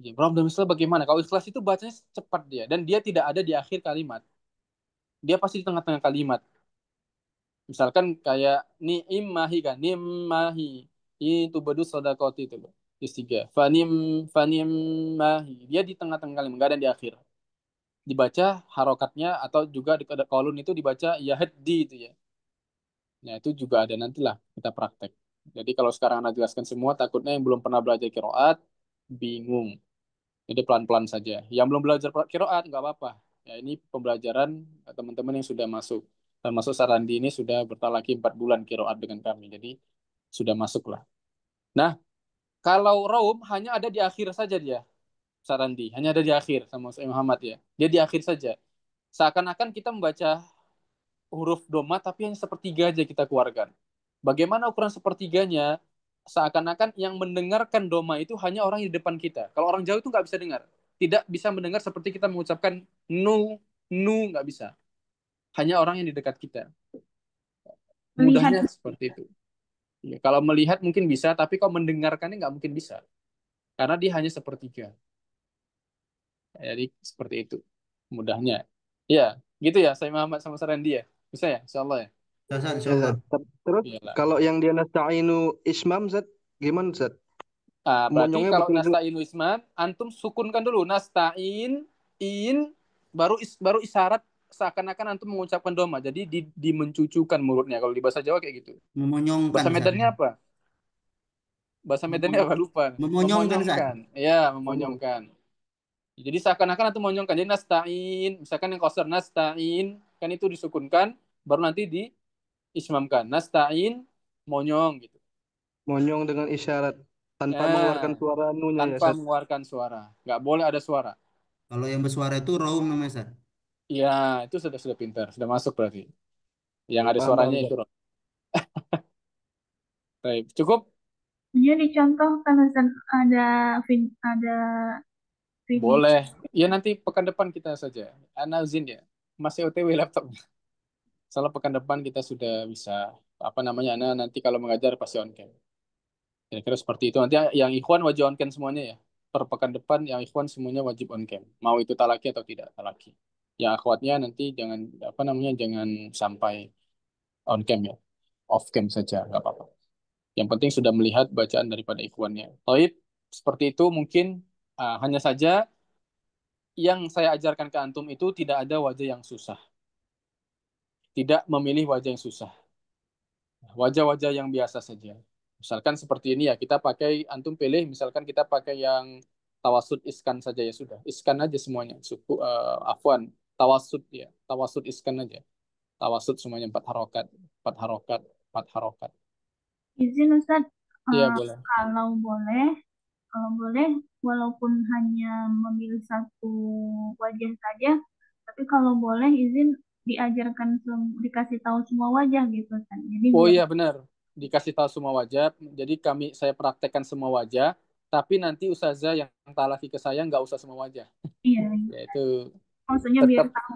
Ya, raum dan ikhtilas bagaimana? Kalau ikhtilas itu bacanya cepat dia dan dia tidak ada di akhir kalimat. Dia pasti di tengah-tengah kalimat. Misalkan kayak ni'immahi kan, nimmahi. Itu badus sodakoti itu loh. Juz 3. Fanimmahi. Dia di tengah-tengah kalimat, enggak ada di akhir. Dibaca harokatnya atau juga di kolon itu dibaca yahdi itu ya. Nah, itu juga ada nantilah kita praktek. Jadi kalau sekarang Anda jelaskan semua, takutnya yang belum pernah belajar kiroat, bingung. Jadi pelan-pelan saja. Yang belum belajar kiroat, nggak apa-apa. Ya, ini pembelajaran teman-teman yang sudah masuk. Termasuk Sarandi ini sudah bertalaki 4 bulan kiroat dengan kami. Jadi sudah masuk lah. Nah, kalau Raum hanya ada di akhir saja dia. Sarandi. Hanya ada di akhir sama Ustaz Muhammad ya. Dia di akhir saja. Seakan-akan kita membaca huruf doma tapi hanya sepertiga aja kita keluarkan. Bagaimana ukuran sepertiganya? seakan-akan yang mendengarkan doma itu hanya orang di depan kita. Kalau orang jauh itu nggak bisa dengar. Tidak bisa mendengar seperti kita mengucapkan nu nggak bisa. Hanya orang yang di dekat kita. Melihat. Mudahnya seperti itu. Ya, kalau melihat mungkin bisa, tapi kalau mendengarkannya nggak mungkin bisa. Karena dia hanya sepertiga. Jadi seperti itu. Mudahnya. Ya, gitu ya. Saya Muhammad sama Sarandi ya. Bisa ya, insya Allah ya. Ustaz, Ya, insyaallah. Zat. Terus Iyalah. kalau yang dia nasta'inu ismam, Zat, gimana, Zat? Berarti Monyongnya kalau betul juga. nasta'in wisman, antum sukunkan dulu. Nasta'in, in, baru isyarat seakan-akan antum mengucapkan doma. Jadi dimencucukan mulutnya. Kalau di bahasa Jawa kayak gitu. Memonyongkan, Bahasa Ustaz. Medannya apa? Bahasa Medannya Memony- apa? Lupa. Memonyongkan, Ustaz. Memonyongkan. Ya, Monyong. memonyongkan. Jadi seakan-akan antum memonyongkan. Jadi nasta'in, misalkan yang koser nasta'in, kan itu disukunkan, baru nanti diismamkan. Nasta'in, monyong gitu. Monyong dengan isyarat tanpa mengeluarkan Nah, suara nunya ya, tanpa Zat. mengeluarkan suara. Nggak boleh ada suara. Kalau yang bersuara itu raum namanya, Ustaz. Iya, itu sudah pintar, sudah masuk berarti. Yang ada Paham, suaranya paham, itu. Zat. Baik, cukup? Punya dicontohkan Ustaz, ada video. Boleh. Ya nanti pekan depan kita saja. Ana izin ya. Masih OTW laptop. Soalnya pekan depan kita sudah bisa apa namanya? Ana nanti kalau mengajar pasti on cam. Kira-kira seperti itu. Nanti yang ikhwan wajib on cam semuanya ya. Per pekan depan yang ikhwan semuanya wajib on cam. Mau itu talaki atau tidak talaki. Yang akhwatnya nanti jangan apa namanya? Jangan sampai on cam ya. Off cam saja, nggak apa-apa. Yang penting sudah melihat bacaan daripada ikhwannya. Taib, seperti itu mungkin hanya saja yang saya ajarkan ke antum itu tidak ada wajah yang susah. Tidak memilih wajah yang susah. Wajah-wajah yang biasa saja. Misalkan seperti ini ya, kita pakai, antum pilih, misalkan kita pakai yang tawasud iskan saja ya sudah. Iskan aja semuanya. Afwan, tawasud ya. Tawasud iskan aja. Tawasud semuanya 4 harokat. 4 harokat. 4 harokat. Izin Ustaz, Iya eh, boleh. kalau boleh, walaupun hanya memilih satu wajah saja, tapi kalau boleh izin diajarkan, dikasih tahu semua wajah gitu kan. Jadi Oh biar iya benar, dikasih tahu semua wajah. Jadi saya praktekkan semua wajah, tapi nanti ustazah yang talaki ke saya nggak usah semua wajah. iya, Yaitu maksudnya biar tetap tahu.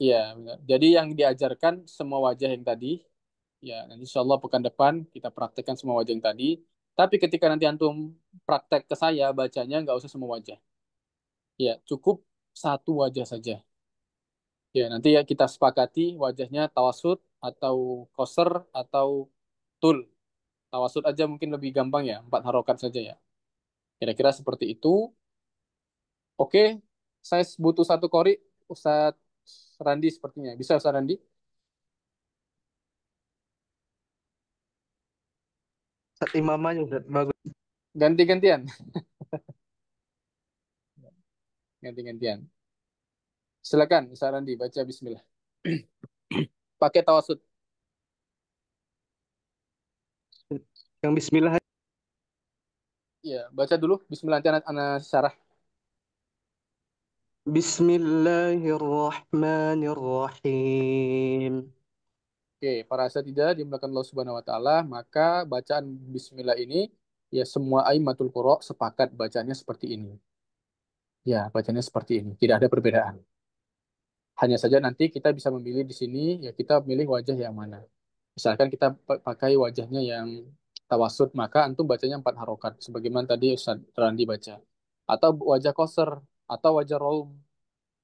iya benar. Jadi yang diajarkan semua wajah yang tadi, ya nanti insya Allah pekan depan kita praktekkan semua wajah yang tadi. Tapi ketika nanti antum praktek ke saya bacanya nggak usah semua wajah. Ya cukup satu wajah saja. Ya nanti ya kita sepakati wajahnya tawasud atau koser atau tul. Tawasud aja mungkin lebih gampang ya, 4 harokat saja ya. Kira-kira seperti itu. Oke, saya butuh satu kori, Ustadz Randi sepertinya. Bisa Ustadz Randi? Zat imam aja, Zat. Bagus. Ganti-gantian. Ganti-gantian. Silakan, Ustadz Randi, baca bismillah. Pakai tawasud. Yang bismillah. Ya, baca dulu. Bismillah, nanti anak syarah. Bismillahirrahmanirrahim. Oke, para asatidzah dimulakan Allah Subhanahu wa taala, maka bacaan bismillah ini ya semua aimatul qura sepakat bacanya seperti ini. Ya, bacanya seperti ini. Tidak ada perbedaan. Hanya saja nanti kita bisa memilih di sini, ya kita milih wajah yang mana. Misalkan kita pakai wajahnya yang tawasud, maka antum bacanya 4 harokat. Sebagaimana tadi Ustaz Randi baca. Atau wajah koser, atau wajah raum,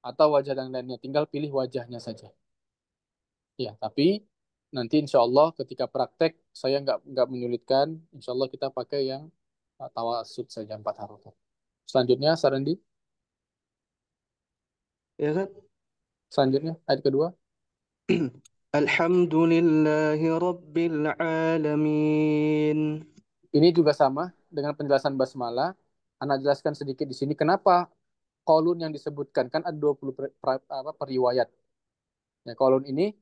atau wajah yang lainnya. Tinggal pilih wajahnya saja. Ya, tapi nanti insya Allah ketika praktek, saya nggak menyulitkan. Insya Allah kita pakai yang tawasud saja 4 harokat. Selanjutnya, Sarandi. Ya, Zat. Selanjutnya, ayat kedua. Alhamdulillahi Rabbil Alamin. Ini juga sama dengan penjelasan basmalah. Anak jelaskan sedikit di sini kenapa kolun yang disebutkan kan ada 20 periwayat. Ya, kolun ini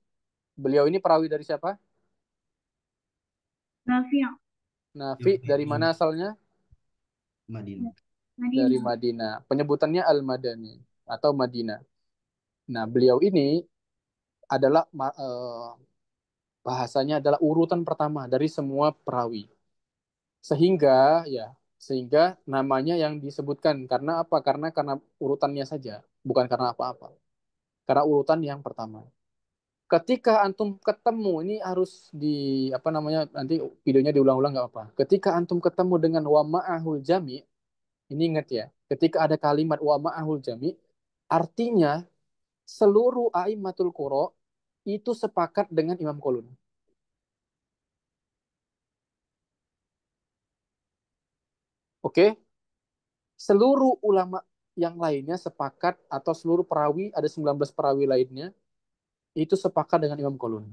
beliau ini perawi dari siapa? Nafi Nafi dari mana asalnya? Madinah. Dari Madinah. Madinah. Penyebutannya Al-Madani atau Madinah. Nah, beliau ini adalah bahasanya adalah urutan pertama dari semua perawi. Sehingga ya, sehingga namanya yang disebutkan karena apa? Karena urutannya saja, bukan karena apa-apa. Karena urutan yang pertama. Ketika antum ketemu ini harus di apa namanya nanti videonya diulang-ulang nggak apa. Ketika antum ketemu dengan wa ma'ahul jami, ini ingat ya. Ketika ada kalimat wa ma'ahul jami, artinya seluruh a'immatul qura itu sepakat dengan Imam Qulun. Oke, seluruh ulama yang lainnya sepakat atau seluruh perawi ada 19 perawi lainnya itu sepakat dengan Imam Qulun.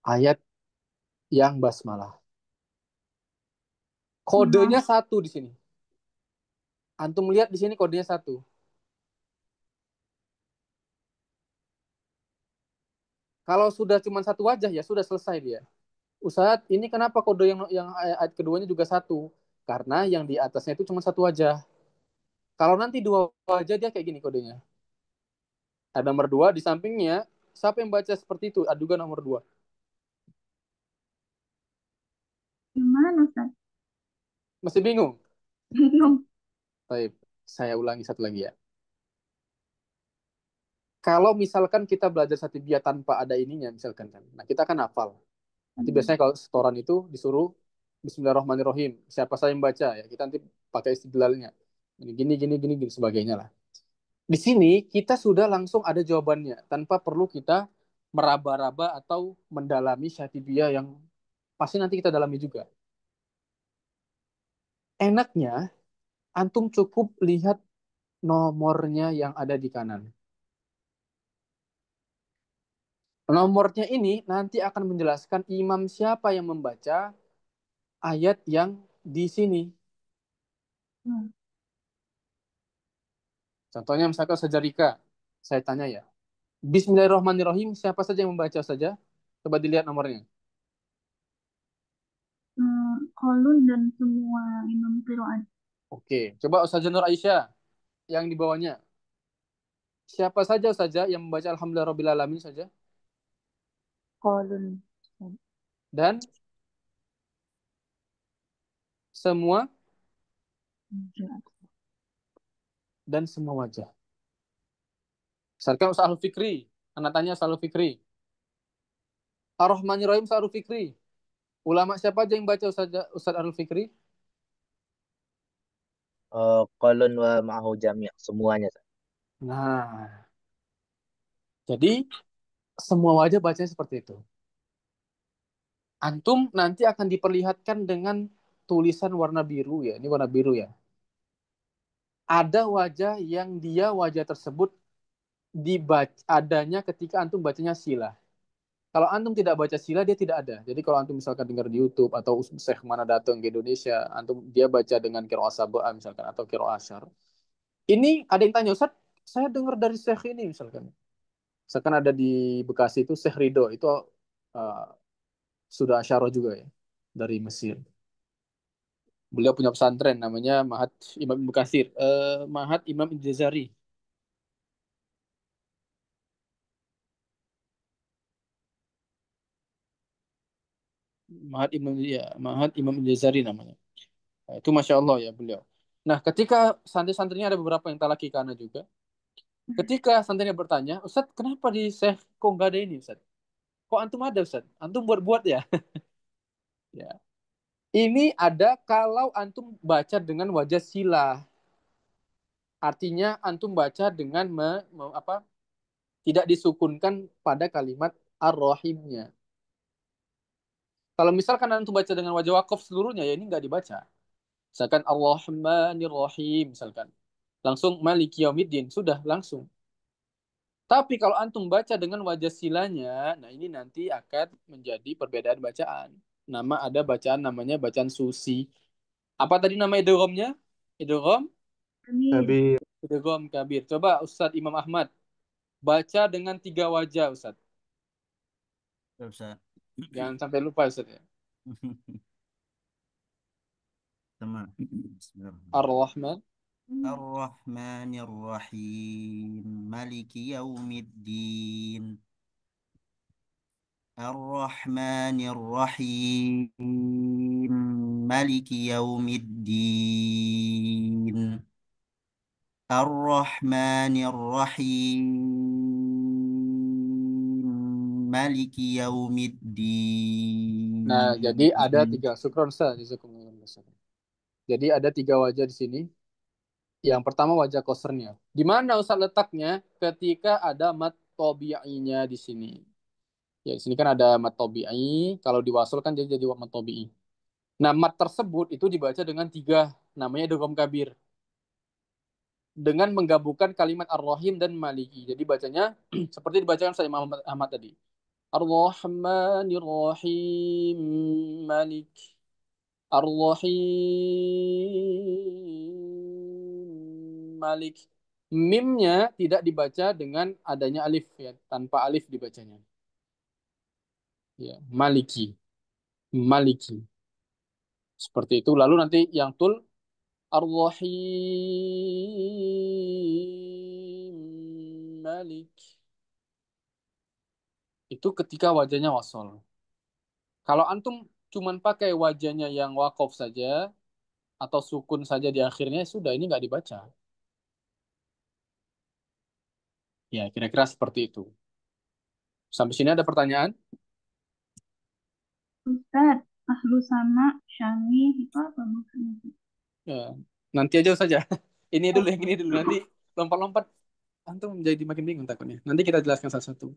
Ayat yang basmalah. Kodenya satu di sini. Antum lihat di sini kodenya satu. Kalau sudah cuma satu wajah ya sudah selesai dia. Ustadz, ini kenapa kode yang ayat keduanya juga satu? Karena yang di atasnya itu cuma satu wajah. Kalau nanti dua wajah dia kayak gini kodenya. Ada nomor dua di sampingnya. Siapa yang baca seperti itu? Ada juga nomor dua. Gimana, Ustaz? Masih bingung? Bingung. Baik, saya ulangi satu lagi ya. Kalau misalkan kita belajar satibiyah tanpa ada ininya, misalkan kan. Nah, kita kan hafal. Nanti biasanya kalau setoran itu disuruh Bismillahirrahmanirrahim. Siapa saya yang baca ya? Kita nanti pakai istidlalnya. Ini gini gini gini gini sebagainya lah. Di sini kita sudah langsung ada jawabannya tanpa perlu kita meraba-raba atau mendalami syatibiyah yang pasti nanti kita dalami juga. Enaknya antum cukup lihat nomornya yang ada di kanan. Nomornya ini nanti akan menjelaskan imam siapa yang membaca ayat yang di sini. Contohnya misalkan sejarika, saya tanya ya. Bismillahirrahmanirrahim, siapa saja yang membaca saja? Coba dilihat nomornya. Kolun dan semua imam qiraat. Oke, coba Ustazah Nur Aisyah yang di bawahnya. Siapa saja yang membaca Alhamdulillah Rabbil Alamin saja? Kolun. Dan semua dan semua wajah. Misalkan Ustaz Al-Fikri, anak tanya Ustaz Al-Fikri. Ar-Rahmanir-Rahim Ustaz Al-Fikri. Ulama siapa aja yang baca Ustaz Al-Fikri? Qalun wa ma'ahu jami' semuanya. Nah, jadi semua wajah bacanya seperti itu. Antum nanti akan diperlihatkan dengan tulisan warna biru ya. Ini warna biru ya. Ada wajah yang dia wajah tersebut dibaca adanya ketika antum bacanya sila. Kalau antum tidak baca sila dia tidak ada. Jadi kalau antum misalkan dengar di YouTube atau Syekh mana datang ke Indonesia, antum dia baca dengan qiraah sab'a misalkan atau qiraah asyar. Ini ada yang tanya, Ustaz, saya dengar dari Syekh ini misalkan. Misalkan ada di Bekasi itu Syekh Ridho itu uh, sudah asyarah juga ya dari Mesir. Beliau punya pesantren namanya Mahat Imam Ibnu Katsir, Mahat Imam Al-Jazari. Mahat Imam Al-Jazari namanya. Nah, itu Masya Allah ya beliau. Nah, ketika santri-santrinya ada beberapa yang talaki kana juga. Ketika santrinya bertanya, Ustadz, kenapa di Syekh kok nggak ada ini, Ustadz? Kok antum ada, Ustadz? Antum buat-buat ya? Ya. Ini ada kalau antum baca dengan wajah sila. Artinya antum baca dengan tidak disukunkan pada kalimat ar-rahimnya. Kalau misalkan antum baca dengan wajah wakaf seluruhnya, ya ini nggak dibaca. Misalkan Ar-Rahmanir Rahim, misalkan. Langsung Maliki Yaumiddin, sudah langsung. Tapi kalau antum baca dengan wajah silanya, nah ini nanti akan menjadi perbedaan bacaan. Ada bacaan namanya bacaan susi. Apa tadi nama idghamnya? Idgham? Habis Idgham kabir. Coba Ustadz Imam Ahmad baca dengan tiga wajah Ustadz. Ustaz. Jangan sampai lupa Ustadz ya. Sama. Bismillahirrahmanirrahim. Ar-Rahman. Ar-Rahmanir-Rahim. Maliki yaumiddin. الرحمن الرحيم مالك يوم الدين الرحمن الرحيم مالك يوم Nah, jadi ada الدين. tiga sukron Ustaz. Jadi ada tiga wajah di sini. Yang pertama wajah kosernya. Di mana Ustaz letaknya ketika ada mat tobi'inya di sini? Ya, di sini kan ada mat tobi'i. Kalau diwasul kan jadi mat tobi'i. Nah, mat tersebut itu dibaca dengan tiga. Namanya idgham kabir. Dengan menggabungkan kalimat ar-Rahim dan Maliki. Jadi bacanya seperti dibacakan saya Imam Ahmad tadi. Ar-Rahmanir Rahim Malik. Ar-Rahim Malik. Mimnya tidak dibaca dengan adanya alif ya, tanpa alif dibacanya. Ya, Maliki. Maliki. Seperti itu. Lalu nanti yang tul Ar-Rahim Malik. Itu ketika wajahnya wasol. Kalau antum cuman pakai wajahnya yang wakof saja atau sukun saja di akhirnya sudah ini nggak dibaca. Ya, kira-kira seperti itu. Sampai sini ada pertanyaan? Ustaz, ahlu sama, syami, itu apa maksudnya? Ya, nanti aja saja. Ini dulu yang ini dulu nanti lompat-lompat antum jadi makin bingung takutnya. Nanti kita jelaskan satu-satu.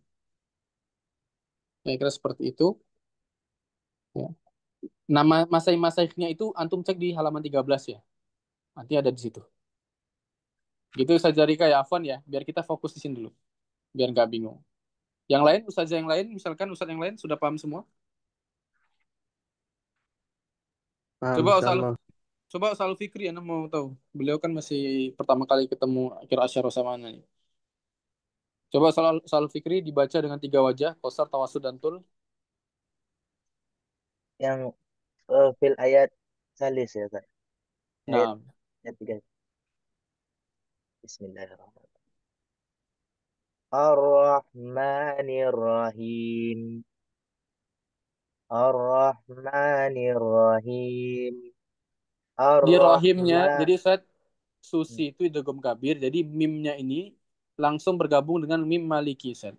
Ya, kira seperti itu. Ya. Nama masai-masaiknya itu antum cek di halaman 13 ya. Nanti ada di situ. Gitu saja Rika ya Afwan ya, biar kita fokus di sini dulu. Biar nggak bingung. Yang lain, ustazah yang lain, misalkan ustaz yang lain sudah paham semua? Paham, Coba Ustaz, insyaallah. coba Ustaz Fikri ya, mau tahu. Beliau kan masih pertama kali ketemu akhir asyara sama nih. Coba Ustaz Fikri dibaca dengan tiga wajah, qasar, tawasud, dan tul. Yang fil ayat salis ya, Kak. Ayat, Nah, ayat 3. Bismillahirrahmanirrahim. Ar-Rahmanir-Rahim. Ar-Rahmanir-Rahim. di rohimnya, Ar-Rahman. jadi Ustaz susi itu idgham kabir, jadi mimnya ini langsung bergabung dengan mim maliki, Ustaz.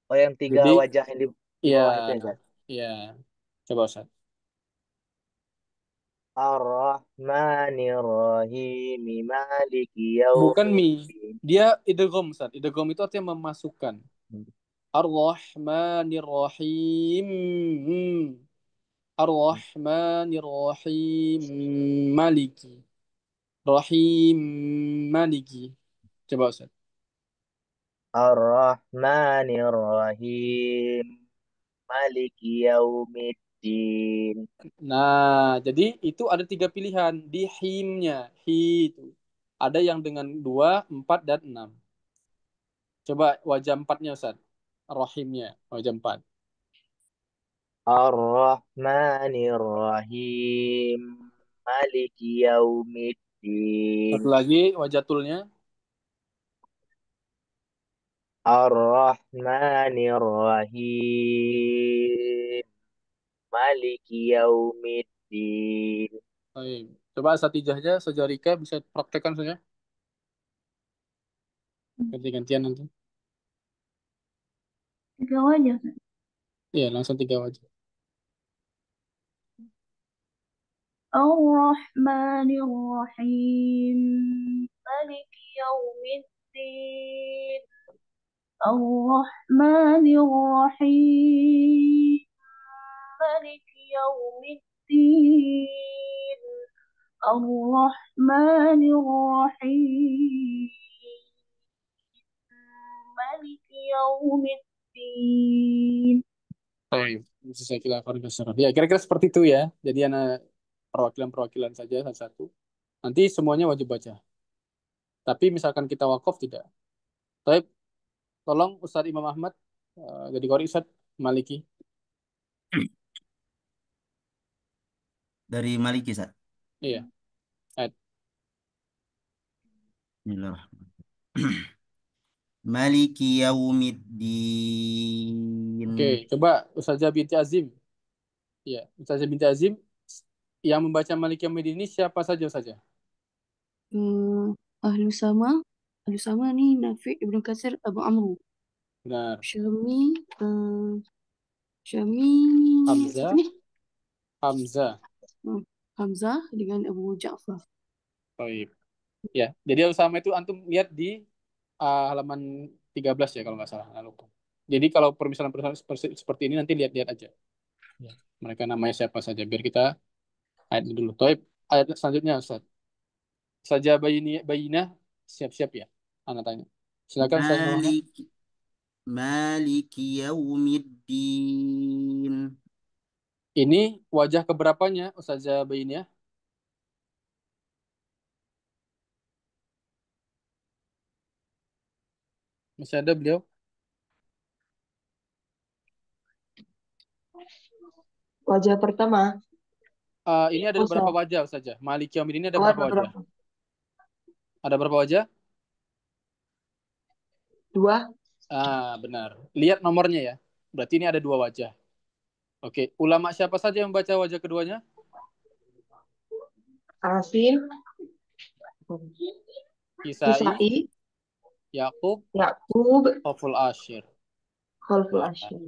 Oh, yang tiga Jadi, wajah yang di ya, bawah itu ya, Kak. ya, coba Ustaz. Ar-Rahmanir-Rahim. Maliki Bukan mi, yaumiddin. dia idgham, Ustaz. Idgham itu artinya memasukkan. Ar-Rahmanir-Rahim. Ar-Rahmanir-Rahim. Maliki. Rahim Maliki. Coba Ustaz. Ar-Rahmanir-Rahim. Maliki yaumiddin. Nah, jadi itu ada tiga pilihan di himnya. Hi itu. Ada yang dengan 2, 4, dan 6. Coba wajah empatnya Ustaz. Rahimnya, wajah 4. Ar-Rahmanir-Rahim. Maliki yaumiddin. Satu lagi wajah tulnya. Ar-Rahmanir-Rahim. Maliki yaumiddin. Baik. Coba Asatijahnya, Sajarika bisa praktekkan saja. Ganti-gantian nanti. Tiga wajah, Ustaz. Iya, langsung tiga wajah. Ar-Rahmanir-Rahim. Maliki yaumiddin. Ar-Rahmanir-Rahim. Maliki yaumiddin. Ar-Rahmanir-Rahim. Maliki yaumiddin. Baik. Sesuai khilafah dasar. Ya, kira-kira seperti itu ya. Jadi anak perwakilan-perwakilan saja satu-satu. Nanti semuanya wajib baca. Tapi misalkan kita wakaf tidak. Tapi tolong Ustadz Imam Ahmad, jadi Qori Ustadz Maliki. Dari Maliki, Ustaz. Iya. Ayat. Bismillahirrahmanirrahim. Maliki yaumiddin. Oke, coba Ustazah binti Azim. Ya, Ustazah binti Azim yang membaca Malik Yaumiddin ini siapa saja saja? Eh, Ahlu Sama. Ahlu Sama nih Nafi, Ibnu Katsir, Abu Amru. Benar. Syami. Syami. Siapa Hamzah, nih? Hamzah. Hmm, Hamzah dengan Abu Ja'far. Baik. Ya, jadi Usama itu antum lihat di halaman 13 ya kalau nggak salah. Nggak lupa. Jadi kalau permisalan-permisalan seperti ini nanti lihat-lihat aja. Ya. Mereka namanya siapa saja biar kita ayat ini dulu. Taib, ayat selanjutnya Ustaz. Saja bayinah siap-siap ya. Anak tanya. Silakan Ustaz Muhammad. مالك مالك يوم الدين. Ini wajah keberapanya Ustazah Bayinah? Masih ada beliau? Wajah pertama. Ini ada Oh, berapa wajah saja? Malik Yaumiddin ini ada oh, berapa ada wajah? berapa? Ada berapa wajah? 2. Benar. Lihat nomornya ya. Berarti ini ada 2 wajah. Oke, ulama siapa saja yang membaca wajah keduanya? Asim, Kisai, Kisai, Yakub, Yakub, Khaful Ashir. Khalful Nah, Asyir.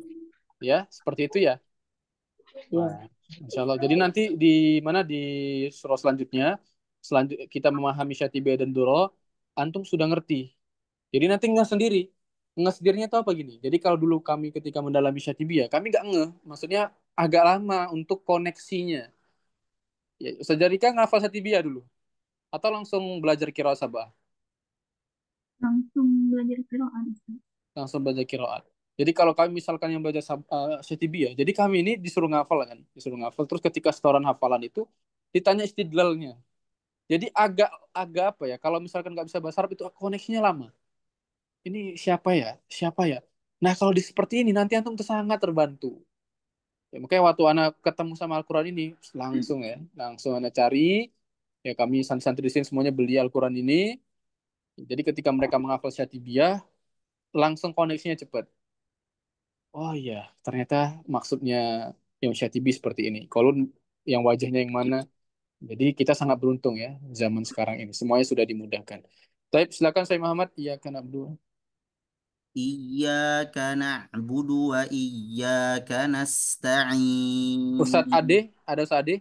ya, seperti itu ya. Ya. Nah, Insya Allah. Jadi nanti di mana di surah selanjutnya, kita memahami Syatibiyah dan Duro, antum sudah ngerti. Jadi nanti nggak sendiri. Nggak sendirinya tahu apa gini. Jadi kalau dulu kami ketika mendalami Syatibiyah, kami nggak ngeh. Maksudnya agak lama untuk koneksinya. Ya, Ustaz Jarika ngafal Syatibiyah dulu. Atau langsung belajar qiraat sabah? Langsung belajar Quran. Langsung belajar qiraat. Jadi kalau kami misalkan yang belajar Syatibiyah, jadi kami ini disuruh ngafal kan, disuruh ngafal. Terus ketika setoran hafalan itu ditanya istidlalnya. Jadi agak agak apa ya? Kalau misalkan nggak bisa bahasa Arab itu koneksinya lama. Ini siapa ya? Siapa ya? Nah kalau di seperti ini nanti antum tuh sangat terbantu. Ya, makanya waktu anak ketemu sama Al-Quran ini langsung ya, langsung anak cari. Ya kami santri-santri di sini semuanya beli Al-Quran ini. Jadi ketika mereka menghafal Syatibiyah, langsung koneksinya cepat. Oh iya, ternyata maksudnya yang Syatibi seperti ini. Kalau yang wajahnya yang mana? Jadi kita sangat beruntung ya zaman sekarang ini. Semuanya sudah dimudahkan. Tapi silakan saya Muhammad. Iya kan Abdul. إياك نعبد وإياك Ustadz نستعين. Ade, ada Ustadz Ade.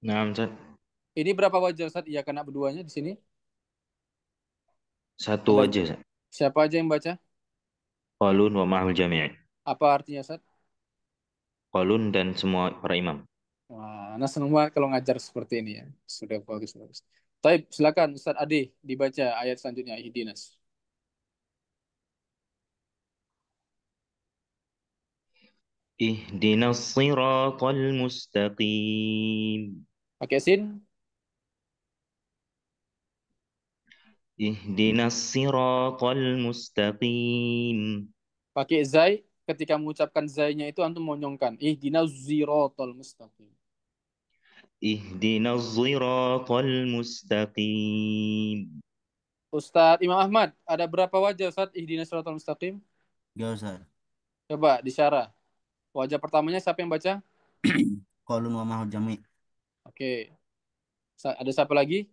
Nah, Ustaz. Ini berapa wajah Ustadz? Iya kan berduanya di sini. Satu Ada aja, Ustaz. siapa aja yang baca? Qalun wa ma'hul jami'. Apa artinya Ustadz? Qalun dan semua para imam. Wah, nah senang banget kalau ngajar seperti ini ya. Sudah bagus bagus. Tapi silakan Ustadz Ade dibaca ayat selanjutnya Ihdinas. Ihdinas siratal mustaqim. Pakai sin. Ihdinas siratal mustaqim. Pakai zai, ketika mengucapkan zainya itu antum monyongkan. Ihdinas ziratal mustaqim. Ihdinas siratal mustaqim. Ustadz Imam Ahmad, ada berapa wajah Ustadz ihdinas siratal mustaqim? Gak usah. Coba disyarah. Wajah pertamanya siapa yang baca? Qalun wa mahul jami'. Oke. Ada siapa lagi?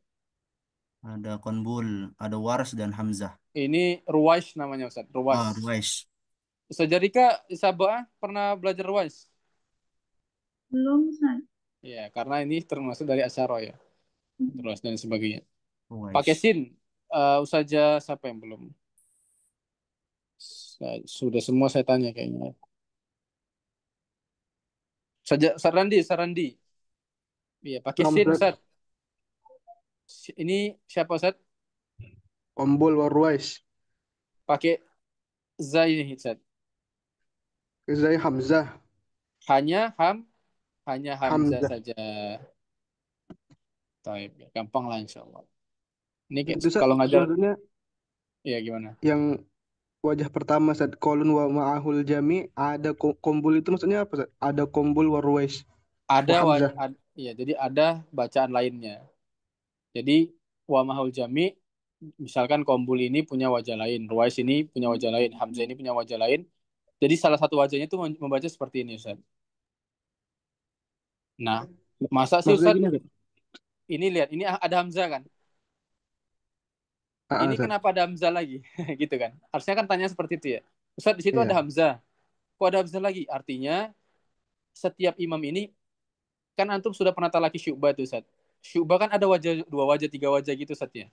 Ada Konbul, ada Wars dan Hamzah. Ini Ruwais namanya Ustadz. Ruwais. Ruwais. Ustadz Jarika, Sabah pernah belajar Ruwais? Belum, Ustaz. Ya, karena ini termasuk dari Asyara ya. Terus dan sebagainya. Pakai Ruwais. sin. Ustazah siapa yang belum? Sudah semua saya tanya kayaknya. Sarandi, Sarandi. Iya, pakai Nam, sin Ustaz. Ustaz. Ini siapa Ustaz? Qombul Warwais. Pakai zai ini Ustaz. Zai Hamzah. Hanya hanya Hamzah Hamzah. saja. Taib, ya. Gampang lah insya Allah. Ini Itu Ustaz, kalau ngajar, maksudnya ya gimana? yang wajah pertama Ustaz, Qalun wa ma'ahul jami, ada Qombul itu maksudnya apa Ustaz? Ada Qombul Warwais. Ada, Wa Hamzah. ya, jadi ada bacaan lainnya. Jadi wa mahul jami, misalkan Kombul ini punya wajah lain, Ruwais ini punya wajah lain, Hamzah ini punya wajah lain. Jadi salah satu wajahnya itu membaca seperti ini, Ustaz. Nah, masa sih Maksudnya Ustaz? gini, Ustaz. Ini lihat, ini ada Hamzah kan? Ini Ustaz. kenapa ada Hamzah lagi? Gitu kan. Harusnya kan tanya seperti itu ya. Ustaz, di situ ada Iya. Hamzah. Kok ada Hamzah lagi? Artinya setiap imam ini kan antum sudah pernah talaki Syu'bah tuh, Ustaz. Syu'bah kan ada wajah, dua wajah, tiga wajah gitu, Ustaz ya.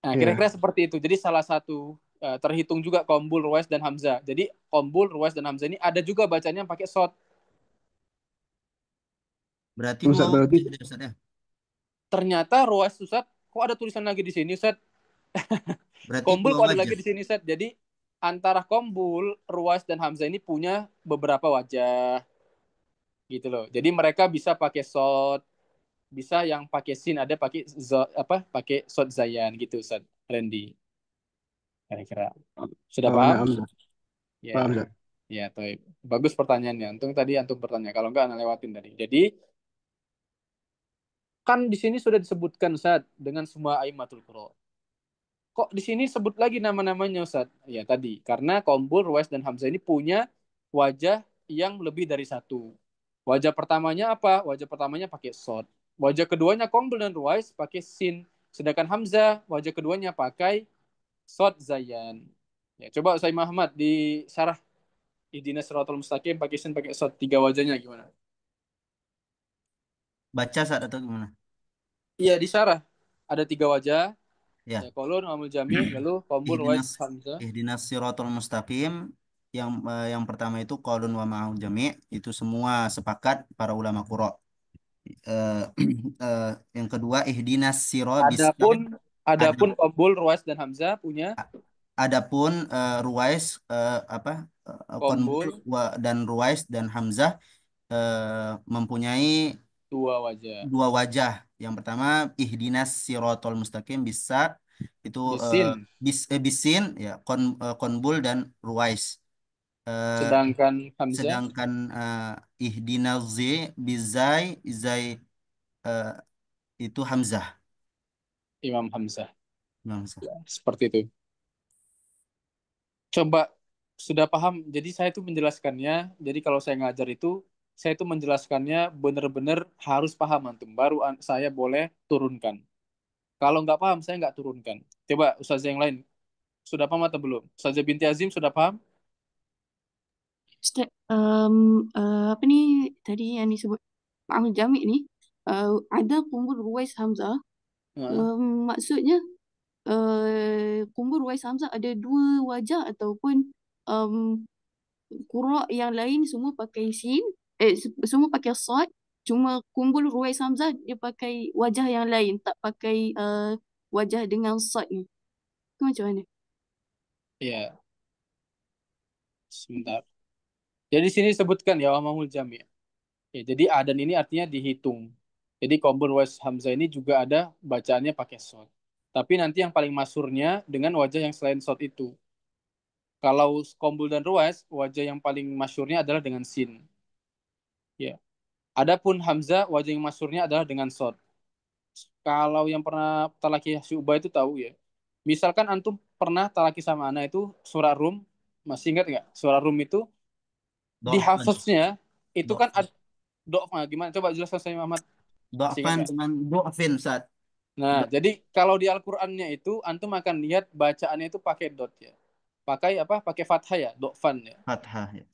Nah, kira-kira Iya. seperti itu. Jadi salah satu terhitung juga Qombul, Ruwais, dan Hamzah. Jadi Qombul, Ruwais, dan Hamzah ini ada juga bacanya yang pakai shot. Berarti dua Ustaz, berarti wajah deh, Ustaz ya. Ternyata Ruwais, Ustaz, kok ada tulisan lagi di sini, Ustaz? Berarti Qombul dua kok ada wajah. lagi di sini, Ustaz. Jadi antara Qombul, Ruwais, dan Hamzah ini punya beberapa wajah gitu loh. Jadi mereka bisa pakai shot, bisa yang pakai sin, ada pakai pakai shot Zayan gitu, Ustaz Randy. Kira-kira sudah oh, paham? nah, Ustaz. Paham, Ya. Ustaz. Ya, baik. Bagus pertanyaannya. Untung tadi antum bertanya. Kalau enggak, anak lewatin tadi. Jadi, kan di sini sudah disebutkan, Ustaz, dengan semua aimatul qura. Kok di sini sebut lagi nama-namanya, Ustaz? Ya, tadi. Karena Qombul, Ruwais, dan Hamzah ini punya wajah yang lebih dari satu. Wajah pertamanya apa? Wajah pertamanya pakai sod. Wajah keduanya Qombul dan Ruwais pakai sin. Sedangkan Hamzah, wajah keduanya pakai sod Zayan. Ya, coba Ustaz Muhammad di syarah Ihdinas Siratal Mustaqim pakai sin pakai sod, tiga wajahnya gimana? Baca saat atau gimana? Iya, di syarah ada tiga wajah. Ya. Ya, kolon, amul jami, lalu kombur, wais, Ihdinas hamzah. Ihdinas siratal mustaqim yang pertama itu qaulun wa ma'ahul jami' itu semua sepakat para ulama qura. Eh, yang kedua ihdinas sirabis Adapun ada adapun kombul, wais, dan hamzah punya adapun Ruwais Qanbul kombul dan Ruwais dan Hamzah mempunyai dua wajah. dua wajah. Yang pertama ihdinas sirotol mustaqim bisa itu Bisin. bisin ya konbul dan ruwais. Eh, Sedangkan hamzah, sedangkan ihdinal z bizai zai eh, itu Hamzah. Imam Hamzah. Hamzah. Ya, seperti itu. Coba sudah paham. Jadi saya itu menjelaskannya. Jadi kalau saya ngajar itu, saya itu menjelaskannya benar-benar harus paham antum. Baru saya boleh turunkan. Kalau nggak paham, saya nggak turunkan. Coba ustazah yang lain. Sudah paham atau belum? Ustazah binti Azim sudah paham? Ustaz, apa nih tadi yang disebut Ma'amul Jami' ni, ada kumpul Ruwais Hamzah. Heeh. Maksudnya kumpul Ruwais Hamzah ada dua wajah ataupun um, qura yang lain semua pakai sin, semua pakai sad. Cuma kumpul Ruwais Hamzah dia pakai wajah yang lain, tak pakai wajah dengan sad ni. Itu macam mana? Iya, sebentar. Jadi di sini disebutkan ya wamahul jami'. Ya, jadi adan ini artinya dihitung. Jadi kombur was hamzah ini juga ada bacaannya pakai shot. Tapi nanti yang paling masyhurnya dengan wajah yang selain shot itu. Kalau kombul dan ruwais, wajah yang paling masyhurnya adalah dengan sin. Ya. Adapun hamzah, wajah yang masyhurnya adalah dengan shot. Kalau yang pernah talaki Syu'bah itu tahu ya. Misalkan antum pernah talaki sama anak itu surah Rum, masih ingat nggak? Surah Rum itu di Do'fan. hafaznya itu kan Do'fan. gimana? Coba jelaskan saya Muhammad. Masih ingat Do'fan nggak? cuman do'fin saat Nah, jadi kalau di Al-Qur'annya itu antum akan lihat bacaannya itu pakai dot ya. Pakai apa? Pakai fathah ya, dofan ya. fathah ya.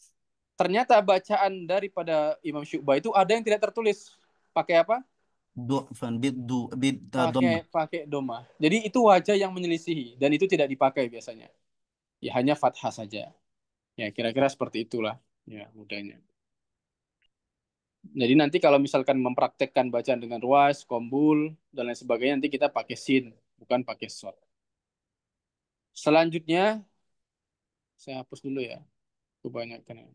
Ternyata bacaan daripada Imam Syu'bah itu ada yang tidak tertulis. Pakai apa? Do'fan bid Pakai dhammah. pakai doma. Jadi itu wajah yang menyelisihi dan itu tidak dipakai biasanya. Ya hanya fathah saja. Ya kira-kira seperti itulah. Ya mudahnya. Jadi nanti kalau misalkan mempraktekkan bacaan dengan ruas, kombul, dan lain sebagainya, nanti kita pakai sin, bukan pakai short. Selanjutnya, saya hapus dulu ya. Kebanyakan.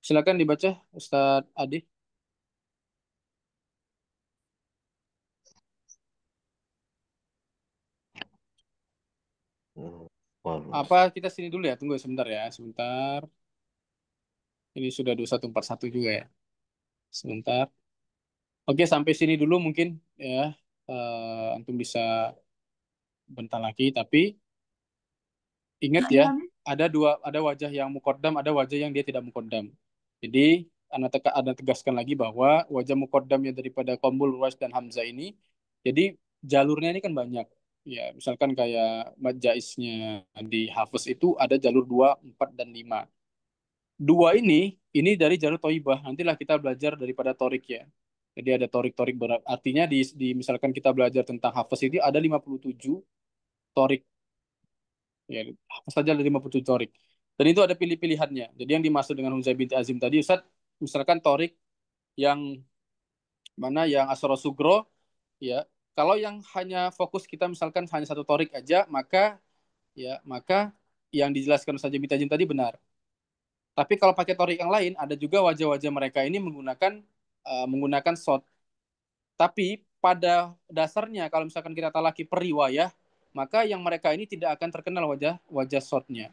Silakan dibaca, Ustadz Adi. Hmm, Qal Apa kita sini dulu ya? Tunggu sebentar ya, sebentar. Ini sudah 2141 juga ya. Sebentar. Oke, sampai sini dulu mungkin ya. Antum bisa bentar lagi, tapi ingat Nggak ya, dihabis. ada wajah yang mukodam, ada wajah yang dia tidak mukodam. Jadi Anda tegaskan lagi bahwa wajah mukodam yang daripada Qombul, Ruwais dan Hamzah ini, jadi jalurnya ini kan banyak. Ya, misalkan kayak mad jaiznya di Hafiz itu ada jalur 2, 4 dan 5. Dua ini dari jalur Toibah. Nantilah kita belajar daripada Torik ya. Jadi ada Torik-Torik berat. Artinya misalkan kita belajar tentang Hafiz itu ada 57 Torik. Ya, Hafiz saja ada 57 Torik. Dan itu ada pilih-pilihannya. Jadi yang dimaksud dengan Hunzai binti Azim tadi, Ustaz, misalkan Torik yang mana yang Asoro Sugro, ya. Kalau yang hanya fokus kita misalkan hanya satu Torik aja, maka yang dijelaskan Ustaz binti Azim tadi benar. Tapi kalau pakai torik yang lain, ada juga wajah-wajah mereka ini menggunakan shot. Tapi pada dasarnya kalau misalkan kita talaki per riwayah, maka yang mereka ini tidak akan terkenal wajah shotnya.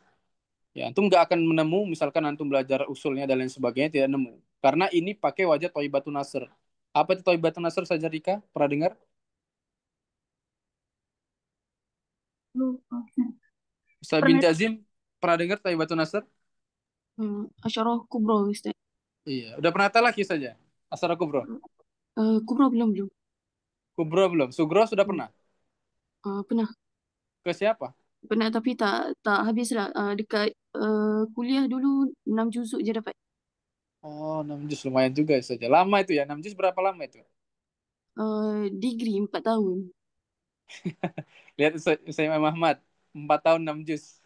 Ya, antum nggak akan menemu, misalkan antum belajar usulnya dan lain sebagainya tidak nemu. Karena ini pakai wajah Thaibatun Nasr. Apa itu Thaibatun Nasr saja Rika? Pernah dengar? Lupa. Ustaz Pernah binti Azim pernah dengar Thaibatun Nasr? Asyarah Kubra, Ustaz. Iya, udah pernah talaki saja. Asara Kubro. Kubra belum. Kubro belum. Sugro sudah pernah. Pernah. Ke siapa? Pernah tapi tak habis lah. Dekat kuliah dulu 6 juzuk je dapat. Oh, 6 juz lumayan juga saja. Lama itu ya. 6 juz berapa lama itu? Degree 4 tahun. Lihat saya Imam Ahmad. 4 tahun 6 juz.